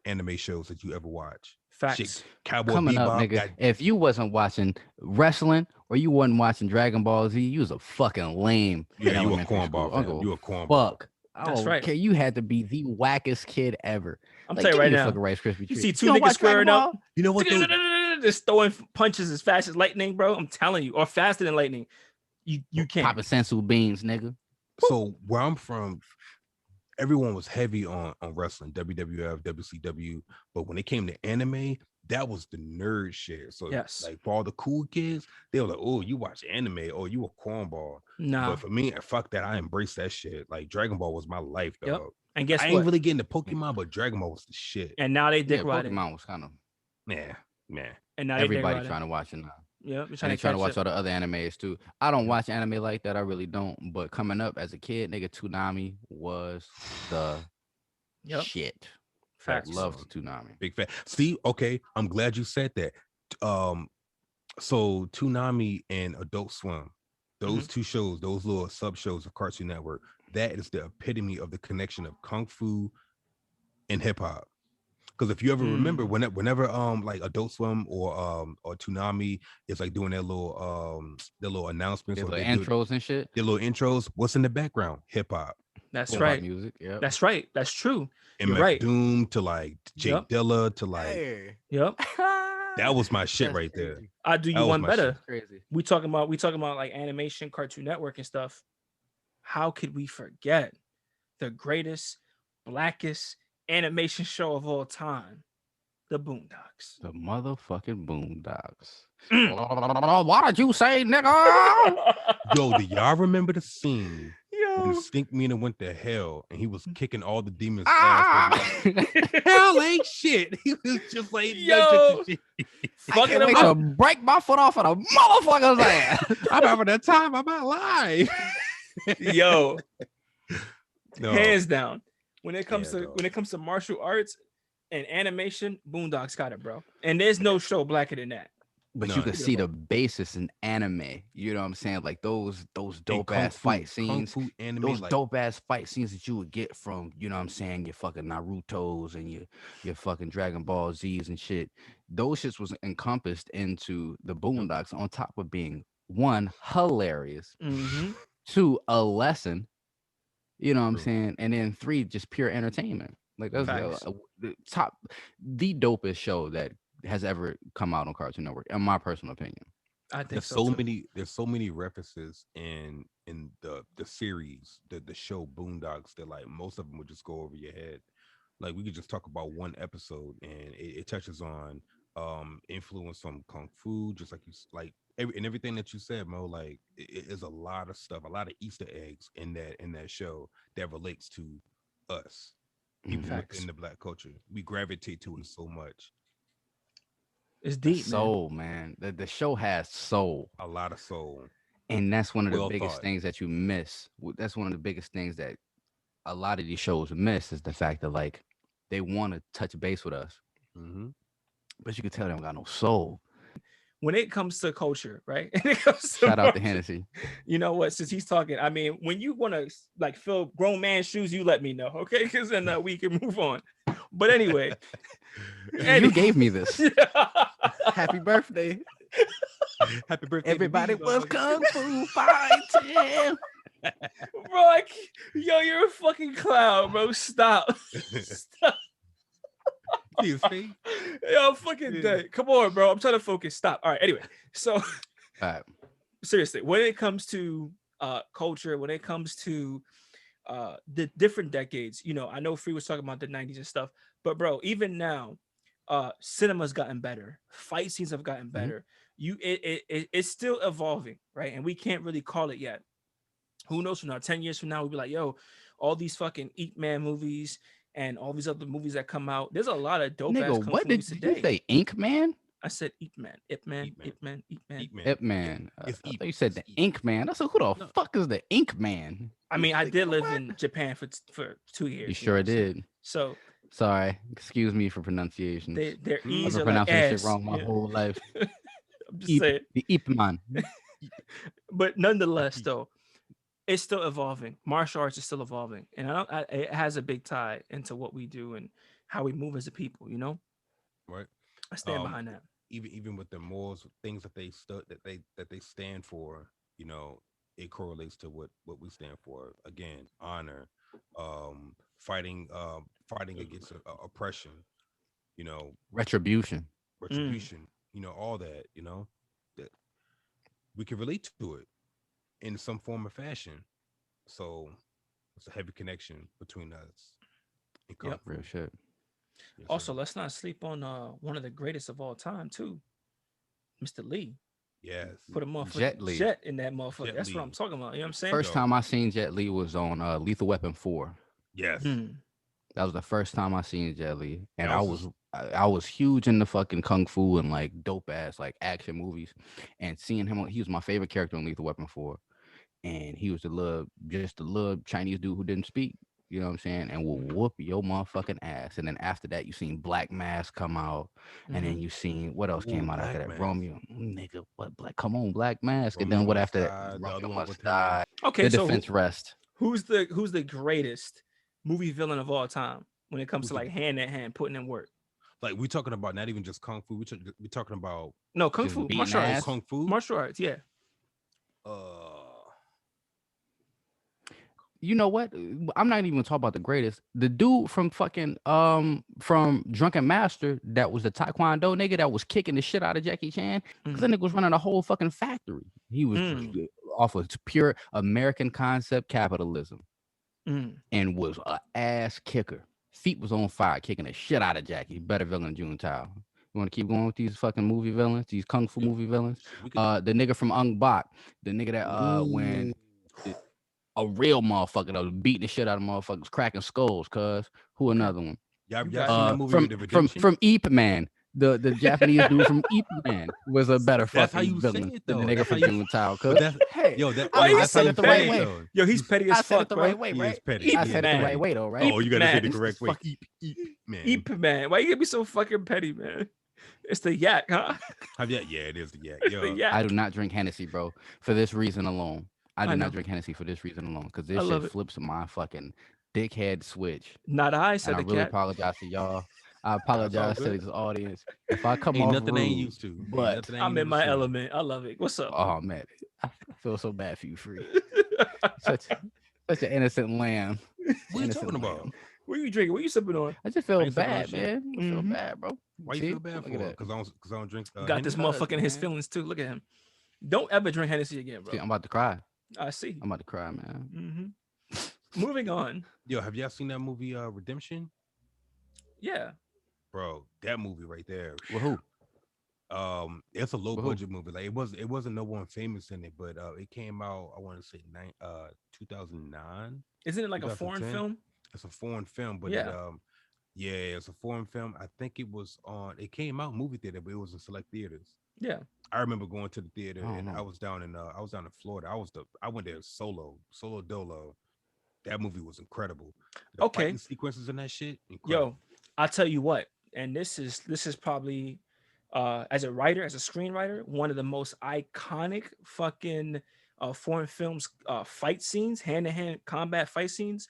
anime shows that you ever watch. Facts. Shit, Cowboy Coming Bebop, up, nigga. If you wasn't watching wrestling or you wasn't watching Dragon Ball Z, you was a fucking lame. Yeah, you a elementary cornball. school. Fam. You a cornball. Fuck. That's right. Okay, you had to be the wackest kid ever. I'm Like, telling you give right me a now. fucking Rice Krispie treat. You see two don't niggas watch squaring Dragon up. Ball? You know what? Just throwing punches as fast as lightning, bro. I'm telling you, or faster than lightning. You can't. Popping sensu beans, nigga. So where I'm from, everyone was heavy on wrestling, WWF, WCW, but when it came to anime, that was the nerd shit. So yes, like for all the cool kids, they were like, "Oh, you watch anime? Oh, you a cornball?" Nah. But for me, fuck that. I embraced that shit. Like Dragon Ball was my life, dog. Yep. And guess I what? ain't really getting the Pokemon, but Dragon Ball was the shit. And now they dick riding. Pokemon was kind of man. And now everybody trying to watch it now. Yeah, and they trying to watch all the other animes too. I don't watch anime like that. I really don't. But coming up as a kid, nigga, Toonami was the shit. Facts. Loved Toonami. Big fat. See, okay, I'm glad you said that. So Toonami and Adult Swim, those two shows, those little sub shows of Cartoon Network, that is the epitome of the connection of kung fu and hip hop. Because if you ever remember, whenever like Adult Swim or Toonami is like doing their little announcements, their little intros and shit, their little intros, what's in the background? Hip hop. That's right. Music. Yeah. That's right. That's true. You're right. Doom to like Jake Dilla to like. Hey. Yep. That was my shit right there. I do you one better. Crazy. We talking about like animation, Cartoon Network and stuff. How could we forget the greatest, blackest animation show of all time, the Boondocks? The motherfucking Boondocks. What did you say, nigga? Yo, do y'all remember the scene when Stink Meaner went to hell and he was kicking all the demons' ass? Hell ain't shit. He was just like, yo, fucking wait to break my foot off of a motherfucker's ass. I'm having the time of my life. Yo, hands down. When it comes to martial arts in animation, Boondocks got it, bro. And there's no show blacker than that. But you None. could see the basis in anime. You know what I'm saying? Like those And dope ass fight kung scenes. fu anime, Those like dope ass fight scenes that you would get from, you know what I'm saying, your fucking Naruto's and your fucking Dragon Ball Z's and shit. Those shits was encompassed into the Boondocks on top of being one, hilarious, Mm-hmm. two, a lesson, you know what I'm true. saying, and then three, just pure entertainment. Like that's Facts. the top, the dopest show that has ever come out on Cartoon Network, in my personal opinion. I think There's so so too. many. There's so many references in the series, the show Boondocks, that like most of them would just go over your head. Like we could just talk about one episode, and it touches on influence from kung fu, just like like and everything that you said, Mo. Like it is a lot of stuff, a lot of Easter eggs in that show that relates to us, people Mhm. Facts. within the Black culture. We gravitate to it so much. It's The deep, man. soul, man. The show has soul. A lot of soul, And that's one of the well biggest thought. things that you miss. That's one of the biggest things that a lot of these shows miss is the fact that like they want to touch base with us, Hmm. but you can tell they don't got no soul. When it comes to culture, right? And it comes to Shout out to martial, Hennessy. you know what? Since he's talking, I mean, when you want to like fill grown man shoes, you let me know, okay? Because then we can move on. But anyway, You gave me this. Happy birthday. Happy birthday, to Everybody me, was dog. kung fu fighting. bro, yo, you're a fucking clown, bro. Stop. Stop. See his face? Yo, I'm fucking Yeah. dead. Come on, bro. I'm trying to focus. Stop. All right. Anyway, so All right. seriously, when it comes to culture, when it comes to the different decades, you know, I know Free was talking about the 90s and stuff, but bro, even now, cinema's gotten better, fight scenes have gotten better. It's still evolving, right? And we can't really call it yet. Who knows, from now 10 years from now we'll be like, yo, all these fucking Eat Man movies and all these other movies that come out, there's a lot of dope ass Nigga, kung what fu did movies you today. say? Ink Man? I said Eat Man, Ip Man, Eat Man. Ip Man, Eat Man. Eat Man. Ip Man. It's I Eep. thought you said the It's Eep. Ink Man. I said, who the No. fuck is the Ink Man? I mean, I Like, did live what? in Japan for 2 years. You sure know what I'm saying? did. So Sorry. Excuse me for pronunciations. their Mm. E's I've are been like pronouncing this ass. shit wrong my yeah. whole life. I'm just saying. The Ip Man. But nonetheless, though, it's still evolving. Martial arts is still evolving, and it has a big tie into what we do and how we move as a people. You know, Right. I stand Um, behind that. even with the morals, things that they that they stand for, you know, it correlates to what we stand for. Again, honor, fighting against oppression, you know, Retribution. retribution, you know, all that, you know, that we can relate to it in some form or fashion. So it's a heavy connection between us and kung Yep. fu. Real shit. Yes, Also, sir. let's not sleep on one of the greatest of all time, too, Mr. Lee. Yes. Put a motherfucking Jet Li. jet in that motherfucker. Jet That's what I'm Li. talking about. You know what I'm saying? First Yo. time I seen Jet Li was on Lethal Weapon 4. Yes. Mm. That was the first time I seen Jet Li, and That I was I was huge into fucking kung fu and like dope ass like action movies, and seeing him, he was my favorite character in Lethal Weapon 4, and he was just the little Chinese dude who didn't speak, you know what I'm saying, and will whoop your motherfucking ass. And then after that, you seen Black Mass come out, and then Mhm. you seen what else Ooh, came out after Black that? Mask. Romeo, nigga, what Black? Come on, Black Mask, and Romeo then what Must after that? Die, the Romeo other one Must with him. Die. Okay, The so Defense Rest. who's the greatest movie villain of all time when it comes Who's to the- like hand in hand putting in work? Like we're talking about not even just kung fu. We're talking about No, kung Just fu, beating martial arts, ass? kung fu. martial arts. Yeah. Uh, You know what? I'm not even talking about the greatest. The dude from fucking from Drunken Master that was the Taekwondo nigga that was kicking the shit out of Jackie Chan. Because that nigga was running a whole fucking factory. He was off of pure American concept capitalism Mm. and was a ass kicker. Feet was on fire, kicking the shit out of Jackie. Better villain than June Tao. You want to keep going with these fucking movie villains, these kung fu movie villains? we could The nigga from Ung Bak, the nigga that when a real motherfucker that was beating the shit out of motherfuckers, cracking skulls. Cuz who another one? y'all You y'all got seen it. that movie The Redemption? From Eep Man, the Japanese dude from Ip Man was a better That's how fucking you say villain it, than the though. nigga That's from how you. Untitled. But Cause that's hey, yo. That Why yo. you That's how so you the right say petty? it, way. though. Yo, he's petty I as said it fuck, the bro. right way, He is right? petty. I He said is it the right petty. way though, right? Oh, you gotta say Man. the correct way. Fuck. Man. Eep, man. Why you gonna be so fucking petty, man? It's the yak, huh? Yeah, it is the yak. It's the Yo, I yak. do not drink Hennessy, bro, for this reason alone. I I do know. not drink Hennessy for this reason alone, because I this shit love it. flips my fucking dickhead switch. Not I, And said I the really cat. apologize to y'all. I that's all apologize to good. this audience if I come Ain't off nothing I ain't rude. used to. Ain't But nothing I ain't I'm in never my seen. element. I love it. What's up? oh man, I feel so bad for you, Free. Such an innocent lamb. What are you Innocent talking lamb. about? What are you drinking? What are you sipping on? I just I feel ain't sipping on bad, shit. man. I feel Mhm. bad, bro. Why you See? feel bad Look for at it? that. Because I don't drink. Got this Henny? motherfucker in his man. feelings too. Look at him. Don't ever drink Hennessy again, See, bro. I'm about to cry. I see. I'm about to cry, man. Moving on. Yo, have y'all seen that movie Redemption? Yeah. Bro, that movie right there. Well, who? It's a low With who? budget movie. Like it wasn't no one famous in it, but it came out, I want to say 2009. Isn't it like a foreign 2010. film? It's a foreign film, but Yeah. it's a foreign film. I think it came out movie theater, but it was in select theaters. Yeah. I remember going to the theater I don't and know. I was down in Florida. I went there solo dolo. That movie was incredible. The Okay. fighting sequences in that shit, incredible. Yo, I'll tell you what, and this is probably as a writer, as a screenwriter, one of the most iconic fucking foreign films fight scenes, hand-to-hand combat fight scenes.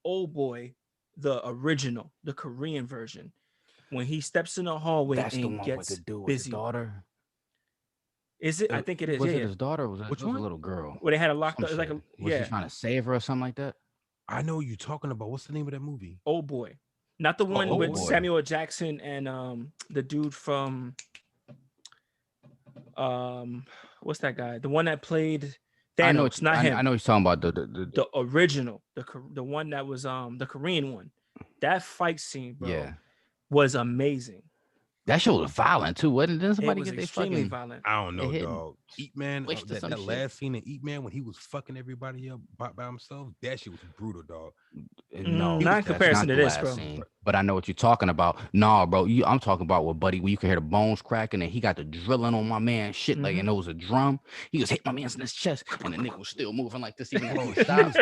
Oh boy, the original, the Korean version, when he steps in the hallway That's the and one with the gets dude with his busy. daughter. Is it? I think it is. Was Yeah, it yeah. his daughter? Or was it, Which it was one? a little girl? Where they had a locked Some up. It's like shit. a Was yeah. she trying to save her or something like that? I know what you're talking about. What's the name of that movie? Oh boy, not the one Oh with boy. Samuel Jackson and the dude from what's that guy? The one that played I know. Thanos, not I him. know you're talking about The original, the one that was the Korean one. That fight scene, bro, yeah. was amazing. That show was violent too, wasn't it? Didn't It somebody was get their extremely fucking violent. I don't know, hit dog. Eat Man, switched to that some shit? last scene in Eat Man when he was fucking everybody up by himself, that shit was brutal, dog. No, Not in that's comparison not to the this, last bro. scene. But I know what you're talking about. Nah, bro, I'm talking about with Buddy, where you can hear the bones cracking and he got the drilling on my man shit like, and it was a drum. He was hitting my man's in his chest, and the nigga was still moving like this, even though he stopped.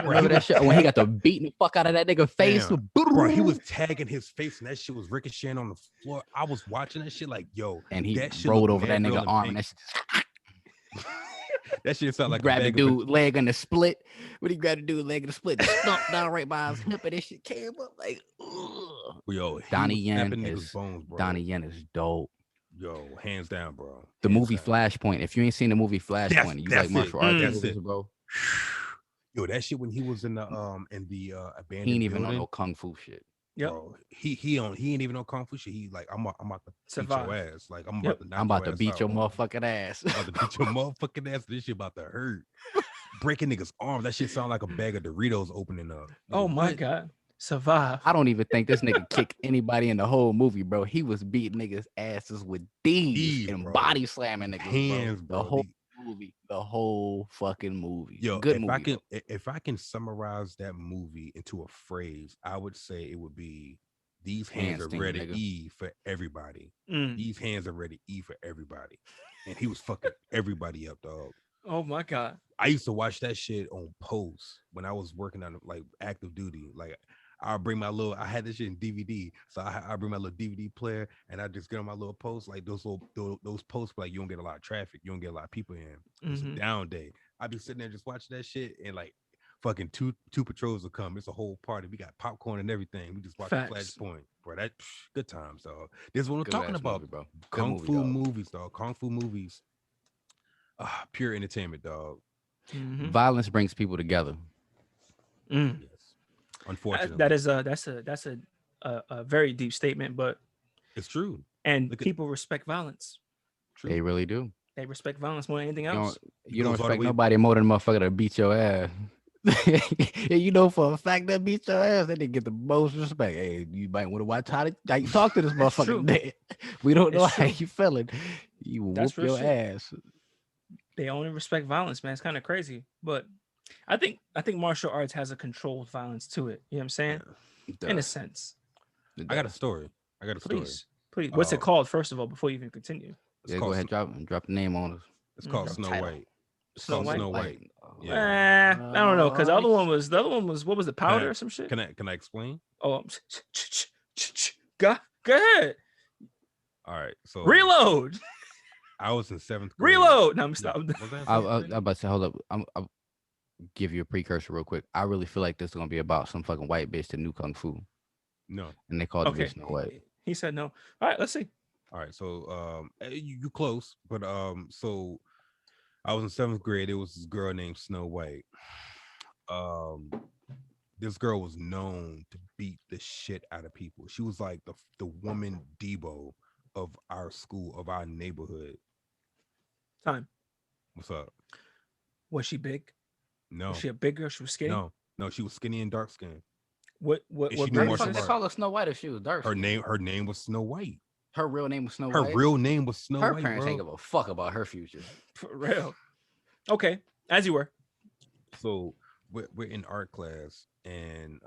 Remember that shit when he got to beating the fuck out of that nigga face? Damn. Bro, he was tagging his face and that shit was ricocheting on the floor. I was watching that shit like, yo, and he that shit rolled looked over that mad real nigga and arm, pink. and that That shit sounded like grabbed a the bag of dude leg on the split. When he grabbed the dude leg on the split, stumped down right by his hip, and that shit came up like, ugh. yo, Donnie was Yen snapping niggas' is bones, bro. Donnie Yen is dope. Yo, hands down, bro. The Hands movie down. Flashpoint. If you ain't seen the movie Flashpoint, you like martial arts movies, bro. Yo, that shit when he was in the abandoned He ain't even know building, no kung fu shit. Yep. bro. He ain't even know kung fu shit. He like I'm about to Survive. beat your ass. Like I'm Yep. about to knock I'm about your to ass beat out. your motherfucking ass. I'm about to beat your motherfucking ass. This shit about to hurt. Breaking niggas' arms. That shit sound like a bag of Doritos opening up. Oh my What? god. Survive. I don't even think this nigga kicked anybody in the whole movie, bro. He was beating niggas' asses with these and bro. body slamming niggas, Hands, bro. bro. The whole fucking movie. Yo, good if movie. if I can summarize that movie into a phrase, I would say it would be these hands are Handstand, ready nigga. E for everybody. Mm. These hands are ready E for everybody. And he was fucking everybody up, dog. Oh my god. I used to watch that shit on post when I was working on like active duty. Like I had this shit in DVD, so I bring my little DVD player and I just get on my little post, like those posts, like you don't get a lot of traffic, you don't get a lot of people in. It's a down day. I'd be sitting there just watching that shit, and like fucking two patrols will come. It's a whole party. We got popcorn and everything. We just watch Flashpoint, bro. That good times, dog. This is what I'm talking about, movie, bro. Kung Fu movies, dog. Kung Fu movies. Pure entertainment, dog. Violence brings people together. Yes. Unfortunately, that's a very deep statement, but it's true. And people respect violence. True. They really do. They respect violence more than anything else. You don't respect nobody more than a motherfucker that beat your ass. And you know for a fact that beat your ass, they didn't get the most respect. Hey, you might want to watch how you talk to this motherfucker today. We don't know how you feeling. You whoop your ass. They only respect violence, man. It's kind of crazy. But I think martial arts has a controlled violence to it. You know what I'm saying? In a sense. I got a story. Please. Please, what's it called first of all before you even continue? Yeah, go ahead, drop the name on us. It's called Snow White. It's Snow called White? Snow White. Yeah. I don't know, because the other one was what was the powder or some shit? Can I explain? Oh, go ahead. All right, so reload. I was in 7th grade. Reload. No, I'm stopping. I'm about to say, hold up. I'll give you a precursor real quick. I really feel like this is gonna be about some fucking white bitch that knew kung fu. No, and they called the bitch Snow White. He said no. All right, let's see. All right, so you close, but so I was in 7th grade. There was this girl named Snow White. This girl was known to beat the shit out of people. She was like the woman Debo of our school, of our neighborhood. Time. What's up? Was she big? No. Was she a big girl? She was skinny? No, she was skinny and dark skinned. What they call her Snow White if she was dark? Her name was Snow White. Her real name was Snow White. Her real name was Snow White. Her parents ain't give a fuck about her future. For real. Okay, as you were. So we're in art class, and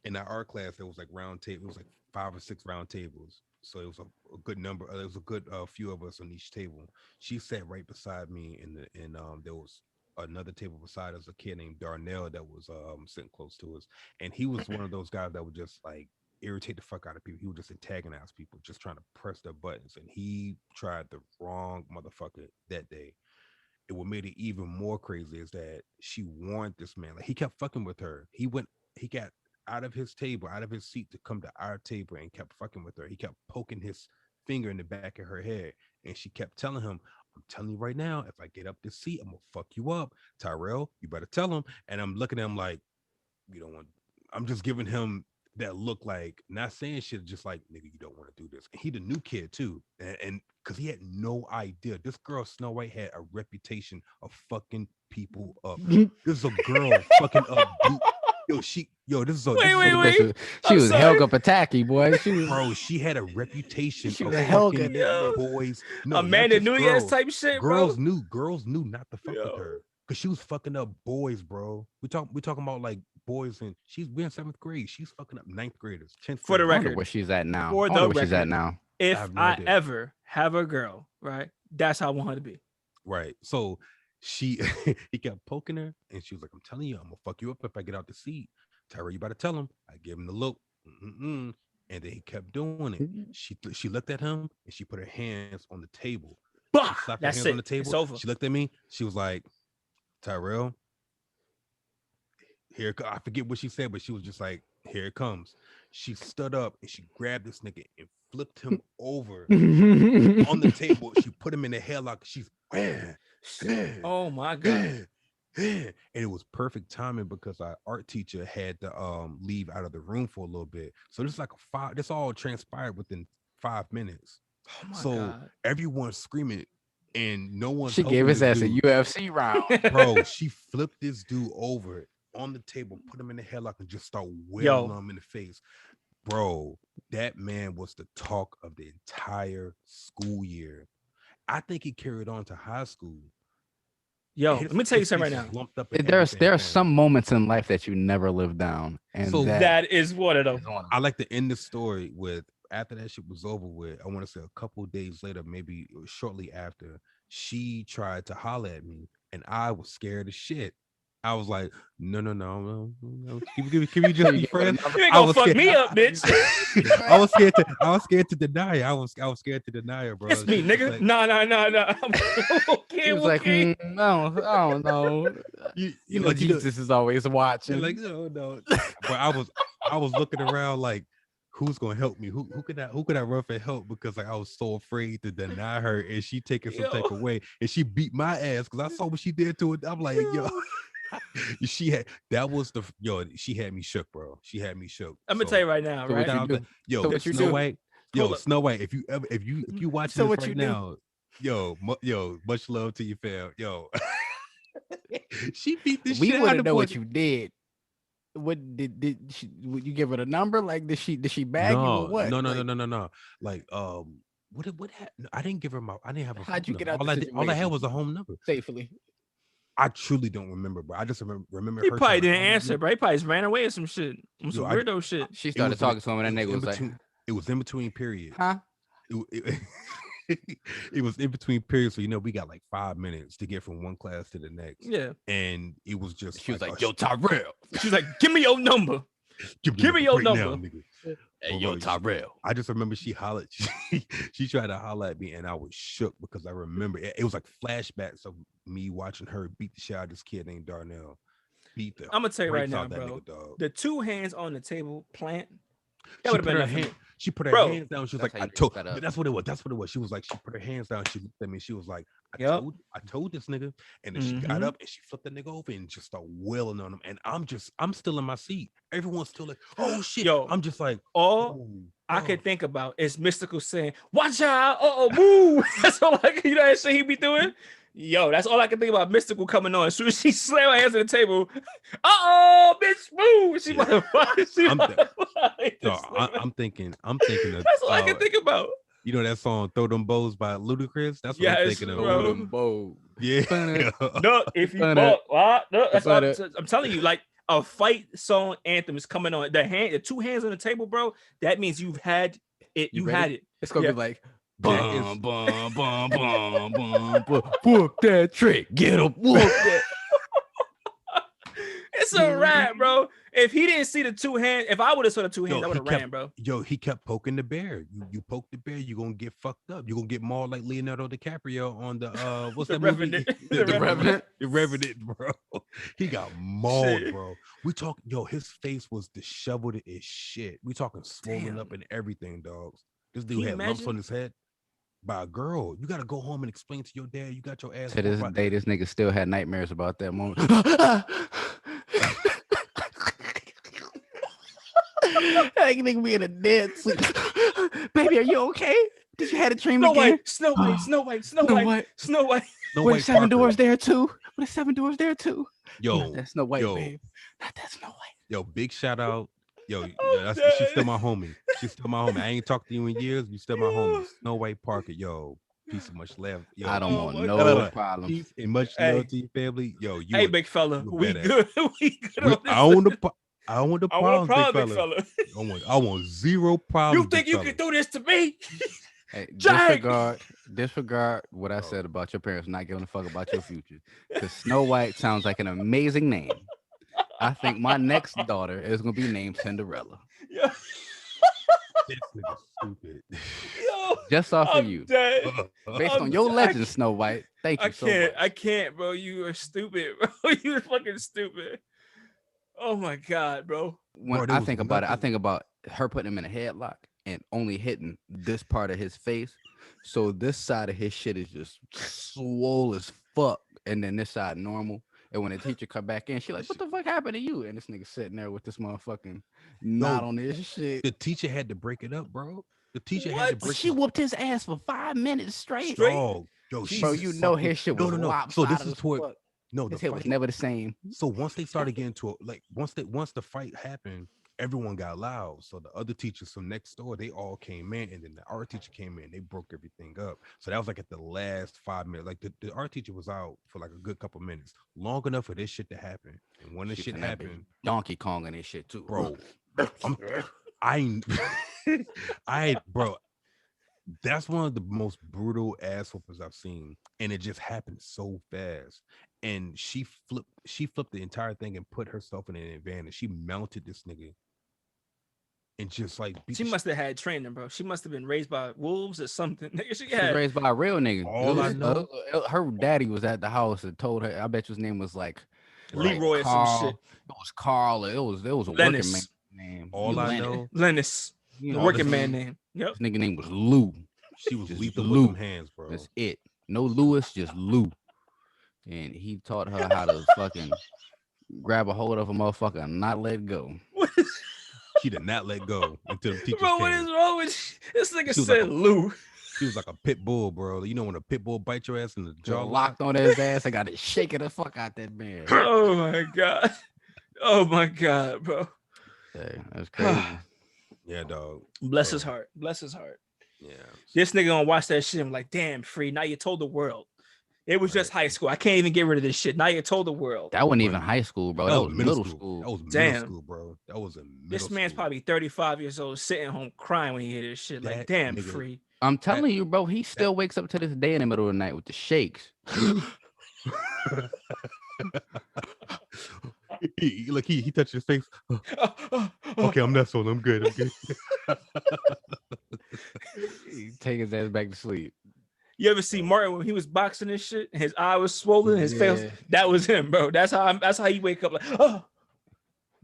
in our art class there was like round table. It was like 5 or 6 round tables. So it was a good number. There was a good few of us on each table. She sat right beside me, and there was another table beside us, a kid named Darnell that was sitting close to us, and he was one of those guys that would just like irritate the fuck out of people. He would just antagonize people, just trying to press their buttons, and he tried the wrong motherfucker that day. And what made it even more crazy is that she warned this man. Like, he kept fucking with her. He got out of his table, out of his seat to come to our table and kept fucking with her. He kept poking his finger in the back of her head, and she kept telling him, I'm telling you right now, if I get up this seat, I'm gonna fuck you up. Tyrell, you better tell him. And I'm looking at him like, you don't want, I'm just giving him that look, like not saying shit, just like, nigga, you don't want to do this. And he the new kid too, and because he had no idea this girl Snow White had a reputation of fucking people up. This is a girl fucking up. This is a wait. She was Helga Pataki, boy. She had a reputation she of was Helga, boys. No, Amanda Nunez type shit, girls bro. Girls knew not to fuck with her because she was fucking up boys, bro. We talking about like boys, and we're in 7th grade. She's fucking up 9th graders, 10th. For the record, I wonder where she's at now. For the record, now. If I ever have a girl, right, that's how I want her to be. Right. So he kept poking her, and she was like, I'm telling you, I'm gonna fuck you up if I get out the seat. Tyra, you better tell him. I gave him the look. And then he kept doing it. She looked at him, and she put her hands on the table. Bah! Slapped That's her hands it. on the table. It's over. She looked at me. She was like, Tyrell, here. I forget what she said, but she was just like, here it comes. She stood up and she grabbed this nigga and flipped him over on the table. She put him in the headlock. She's oh my god. And it was perfect timing because our art teacher had to leave out of the room for a little bit. So this all transpired within 5 minutes. Oh my god. Everyone's screaming and no one. She gave his ass a UFC round. Bro, she flipped this dude over on the table, put him in the headlock, and just start wailing him in the face. Bro, that man was the talk of the entire school year. I think he carried on to high school. Yo, let me tell you something right now. There are some moments in life that you never live down, and so that is one of them. I like to end the story with, after that shit was over with, I want to say a couple days later, maybe shortly after, she tried to holler at me, and I was scared as shit. I was like, no. Can we just be friends? You ain't gonna fuck me up, bitch. I was scared to deny it. I was scared to deny it, bro. It's me, nigga. Like, no. Okay, he was like, no, I don't know. You know, Jesus is always watching. Like, no. But I was looking around like, who's gonna help me? Who could I run for help? Because like I was so afraid to deny her, and she taking some type of way, and she beat my ass because I saw what she did to it. I'm like, yo. She had me shook, bro. She had me shook. I'm gonna tell you right now, right? Snow White, if you watch this right now, much love to you, fam. Yo, she beat this shit out of. We wouldn't know what you did. What did she? Would you give her a number? Like, did she bag you or what? No. Like, what happened? I didn't give her I didn't have a. How'd you get out? All I had was a home number safely. I truly don't remember, bro. I just remember he her. Probably didn't answer, bro. He probably just ran away or some shit. Some weirdo shit. She started talking to him, and that nigga was like, It was in between periods. Huh? It was in between periods, so we got like 5 minutes to get from one class to the next. Yeah. And it was just She was like, yo, Tyrell. She was like, give me your number. Give me your number. Now, nigga. Hey, yo, Tyrell. I just remember she hollered. She tried to holler at me, and I was shook because I remember it was like flashbacks of me watching her beat the shit out of this kid named Darnell. I'm gonna tell you right now, bro. The 2 hands on the table plant. That would have been enough. She put her hands down. She was like, I told. That's what it was. That's what it was. She was like, she put her hands down. She looked at me. She was like, I told this nigga. And then she got up and she flipped the nigga over and just started wailing on him. And I'm still in my seat. Everyone's still like, oh shit. Yo, I'm just like, I can think about is Mystical saying, watch out, move. That's all I can, that shit he be doing. Yo, that's all I can think about. Mystical coming on. As soon as she slammed her hands on the table, bitch, move. I'm thinking of, that's all I can think about. You know that song "Throw Them Bows" by Ludacris? That's what I'm thinking of. Throw them bows. Yeah. No, if you no, that's what I'm telling you. Like a fight song anthem is coming on. The 2 hands on the table, bro. That means you've had it. You had it. It's gonna be like. Bum, bum, bum, bum, bum, bum. Whoop that trick. Get him. Whoop that. It's a wrap, bro. If he didn't see the 2 hands, if I would have saw the 2 hands, I would have ran, bro. Yo, he kept poking the bear. You poke the bear, you're gonna get fucked up. You're gonna get mauled like Leonardo DiCaprio on the what's that movie? The Revenant. The Revenant, bro. He got mauled, bro. We talk, his face was disheveled as shit. We talking swollen up and everything, dogs. This dude had lumps on his head. By a girl. You gotta go home and explain to your dad you got your ass. To this day, this nigga still had nightmares about that moment. That nigga be in a dead sleep. Baby, are you okay? Did you have a dream again? Snow White. Were the 7 doors there too? Were the 7 doors there too? Yo, that's Snow White, babe. Not that Snow White. Yo, big shout out. She's still my homie. She's still my homie. I ain't talked to you in years. You still my homie. Snow White Parker. Yo, peace of much love. Yo, I don't want no problem. Peace and much love to your family. Yo, you. Hey, big fella, we good. We good on this. I don't want the problems, big fella. I want zero problems. You think you can do this to me? Hey, disregard what I said about your parents not giving a fuck about your future. Because Snow White sounds like an amazing name. I think my next daughter is gonna be named Cinderella. Yeah. This nigga stupid. Yo, just off of you. Based on your legend, Snow White. Thank you so much. I can't, bro. You are stupid, bro. You're fucking stupid. Oh my god, bro. When I think about it, I think about her putting him in a headlock and only hitting this part of his face. So this side of his shit is just swole as fuck. And then this side normal. And when the teacher come back in, she like, what the fuck happened to you? And this nigga sitting there with this motherfucking knot on this shit. The teacher had to break it up, bro. The teacher had to break it up. She whooped his ass for 5 minutes straight. Bro, bro, you know his shit was lopsided. So this is toward his head was never the same. So once they started getting to it, once the fight happened, everyone got loud. So the other teachers from next door, they all came in, and then the art teacher came in. They broke everything up. So that was like at the last 5 minutes. Like the art teacher was out for like a good couple minutes, long enough for this shit to happen. And when this shit happened, Donkey Kong and this shit too, bro. Bro. That's one of the most brutal ass whoopers I've seen, and it just happened so fast. And she flipped the entire thing and put herself in an advantage. She mounted this nigga. And just like she must have had training, bro. She must have been raised by wolves or something. She was raised by a real nigga. All I know, her daddy was at the house and told her. I bet his name was like Leroy Carl, or some shit. It was Carl. It was a working man name. All I know, Lennis, the working man name. Yep. This nigga name was Lou. She was lethal with them hands, bro. That's it. No Lewis, just Lou. And he taught her how to fucking grab a hold of a motherfucker and not let go. She did not let go until the teacher came. Bro, what is wrong with you? This nigga said Lou. She was like a pit bull, bro. You know when a pit bull bites your ass in the jaw, locked on his ass, I got to shake the fuck out that man. Oh my god. Oh my god, bro. Hey, that's crazy. Yeah, dog. Bless his heart. Bless his heart. Yeah. This nigga gonna watch that shit and like, damn, Free. Now you told the world. It was just high school. I can't even get rid of this shit. Now you told the world. That wasn't even high school, bro. That was middle school. That was middle Damn. school, bro. That was a middle This man's school. probably 35 years old, sitting home crying when he hear this shit. Like, damn, nigga- free. I'm telling you, bro. He still wakes up to this day in the middle of the night with the shakes. he touched his face. Okay, I'm not so I'm good. He take his ass back to sleep. You ever see Martin when he was boxing and shit? And his eye was swollen, his face. That was him, bro. That's how you wake up like, oh.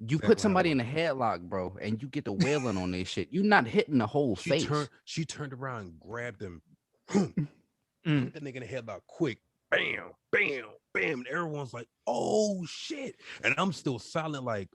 You put somebody in a headlock, bro, and you get the wailing on this shit. You're not hitting the whole face. She turned around and grabbed him. Put that nigga in the headlock quick. Bam, bam, bam. And everyone's like, oh shit. And I'm still silent, like,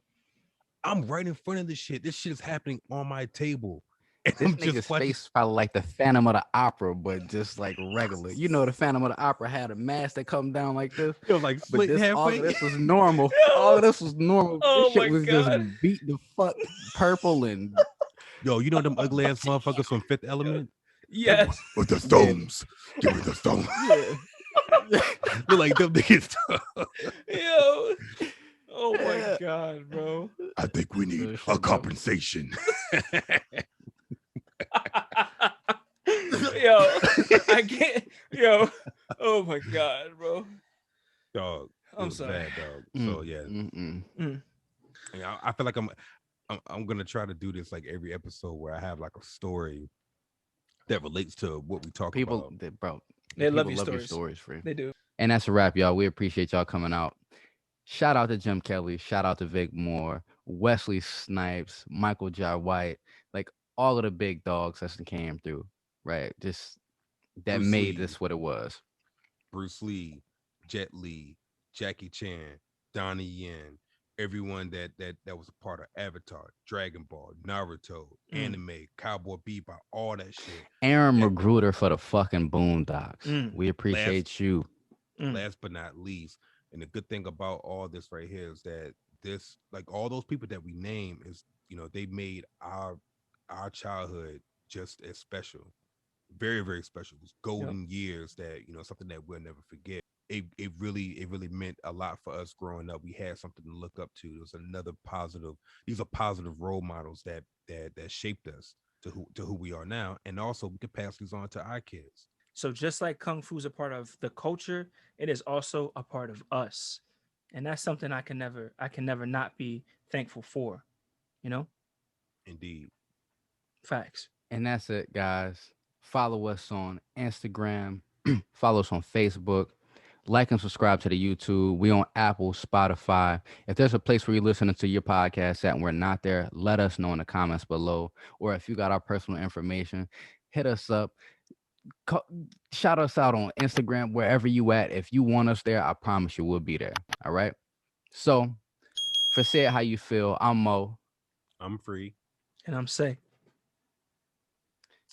I'm right in front of this shit. This shit is happening on my table. And this nigga's face probably like the Phantom of the Opera, but just like regular. You know, the Phantom of the Opera had a mask that come down like this. It was like split halfway. All of this was normal. All of this was normal. Oh this shit my was God. just beat the fuck purple and. Yo, you know them ugly ass motherfuckers from Fifth Element? Yes. With the stones. Give me the stones. Yeah. Look like them niggas. Yo. Oh my God, bro. I think we need a compensation. Yo, I can't. Yo, oh my God, bro. Dog, I'm sorry, bad, dog. So yeah, I feel like I'm gonna try to do this like every episode where I have like a story that relates to what we talk about. They love your stories, free. They do. And that's a wrap, y'all. We appreciate y'all coming out. Shout out to Jim Kelly. Shout out to Vic Moore, Wesley Snipes, Michael J. White, like all of the big dogs that came through, right? Just that Bruce made Lee. this what it was. Bruce Lee, Jet Li, Jackie Chan, Donnie Yen, everyone that was a part of Avatar, Dragon Ball, Naruto, anime, Cowboy Bebop, all that shit. Aaron Magruder for the fucking Boondocks. We appreciate you. Last but not least, and the good thing about all this right here is that this, like all those people that we name, is, you know, they made our childhood just as special, very, very special. Those golden years that, you know, something that we'll never forget. It really meant a lot for us growing up. We had something to look up to. There was another positive. These are positive role models that shaped us to who we are now, and also we can pass these on to our kids. So just like Kung Fu is a part of the culture, it is also a part of us. And that's something I can never not be thankful for, you know? Indeed. Facts. And that's it, guys. Follow us on Instagram. Follow us on Facebook. Like and subscribe to the YouTube. We on Apple, Spotify. If there's a place where you're listening to your podcast at and we're not there, let us know in the comments below. Or if you got our personal information, hit us up. Shout us out on Instagram, wherever you at. If you want us there, I promise you we'll be there. All right. So for Say It How You Feel, I'm Mo. I'm Free. And I'm Say.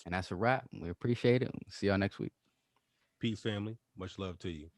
And that's a wrap. We appreciate it. See y'all next week. Peace, family. Much love to you.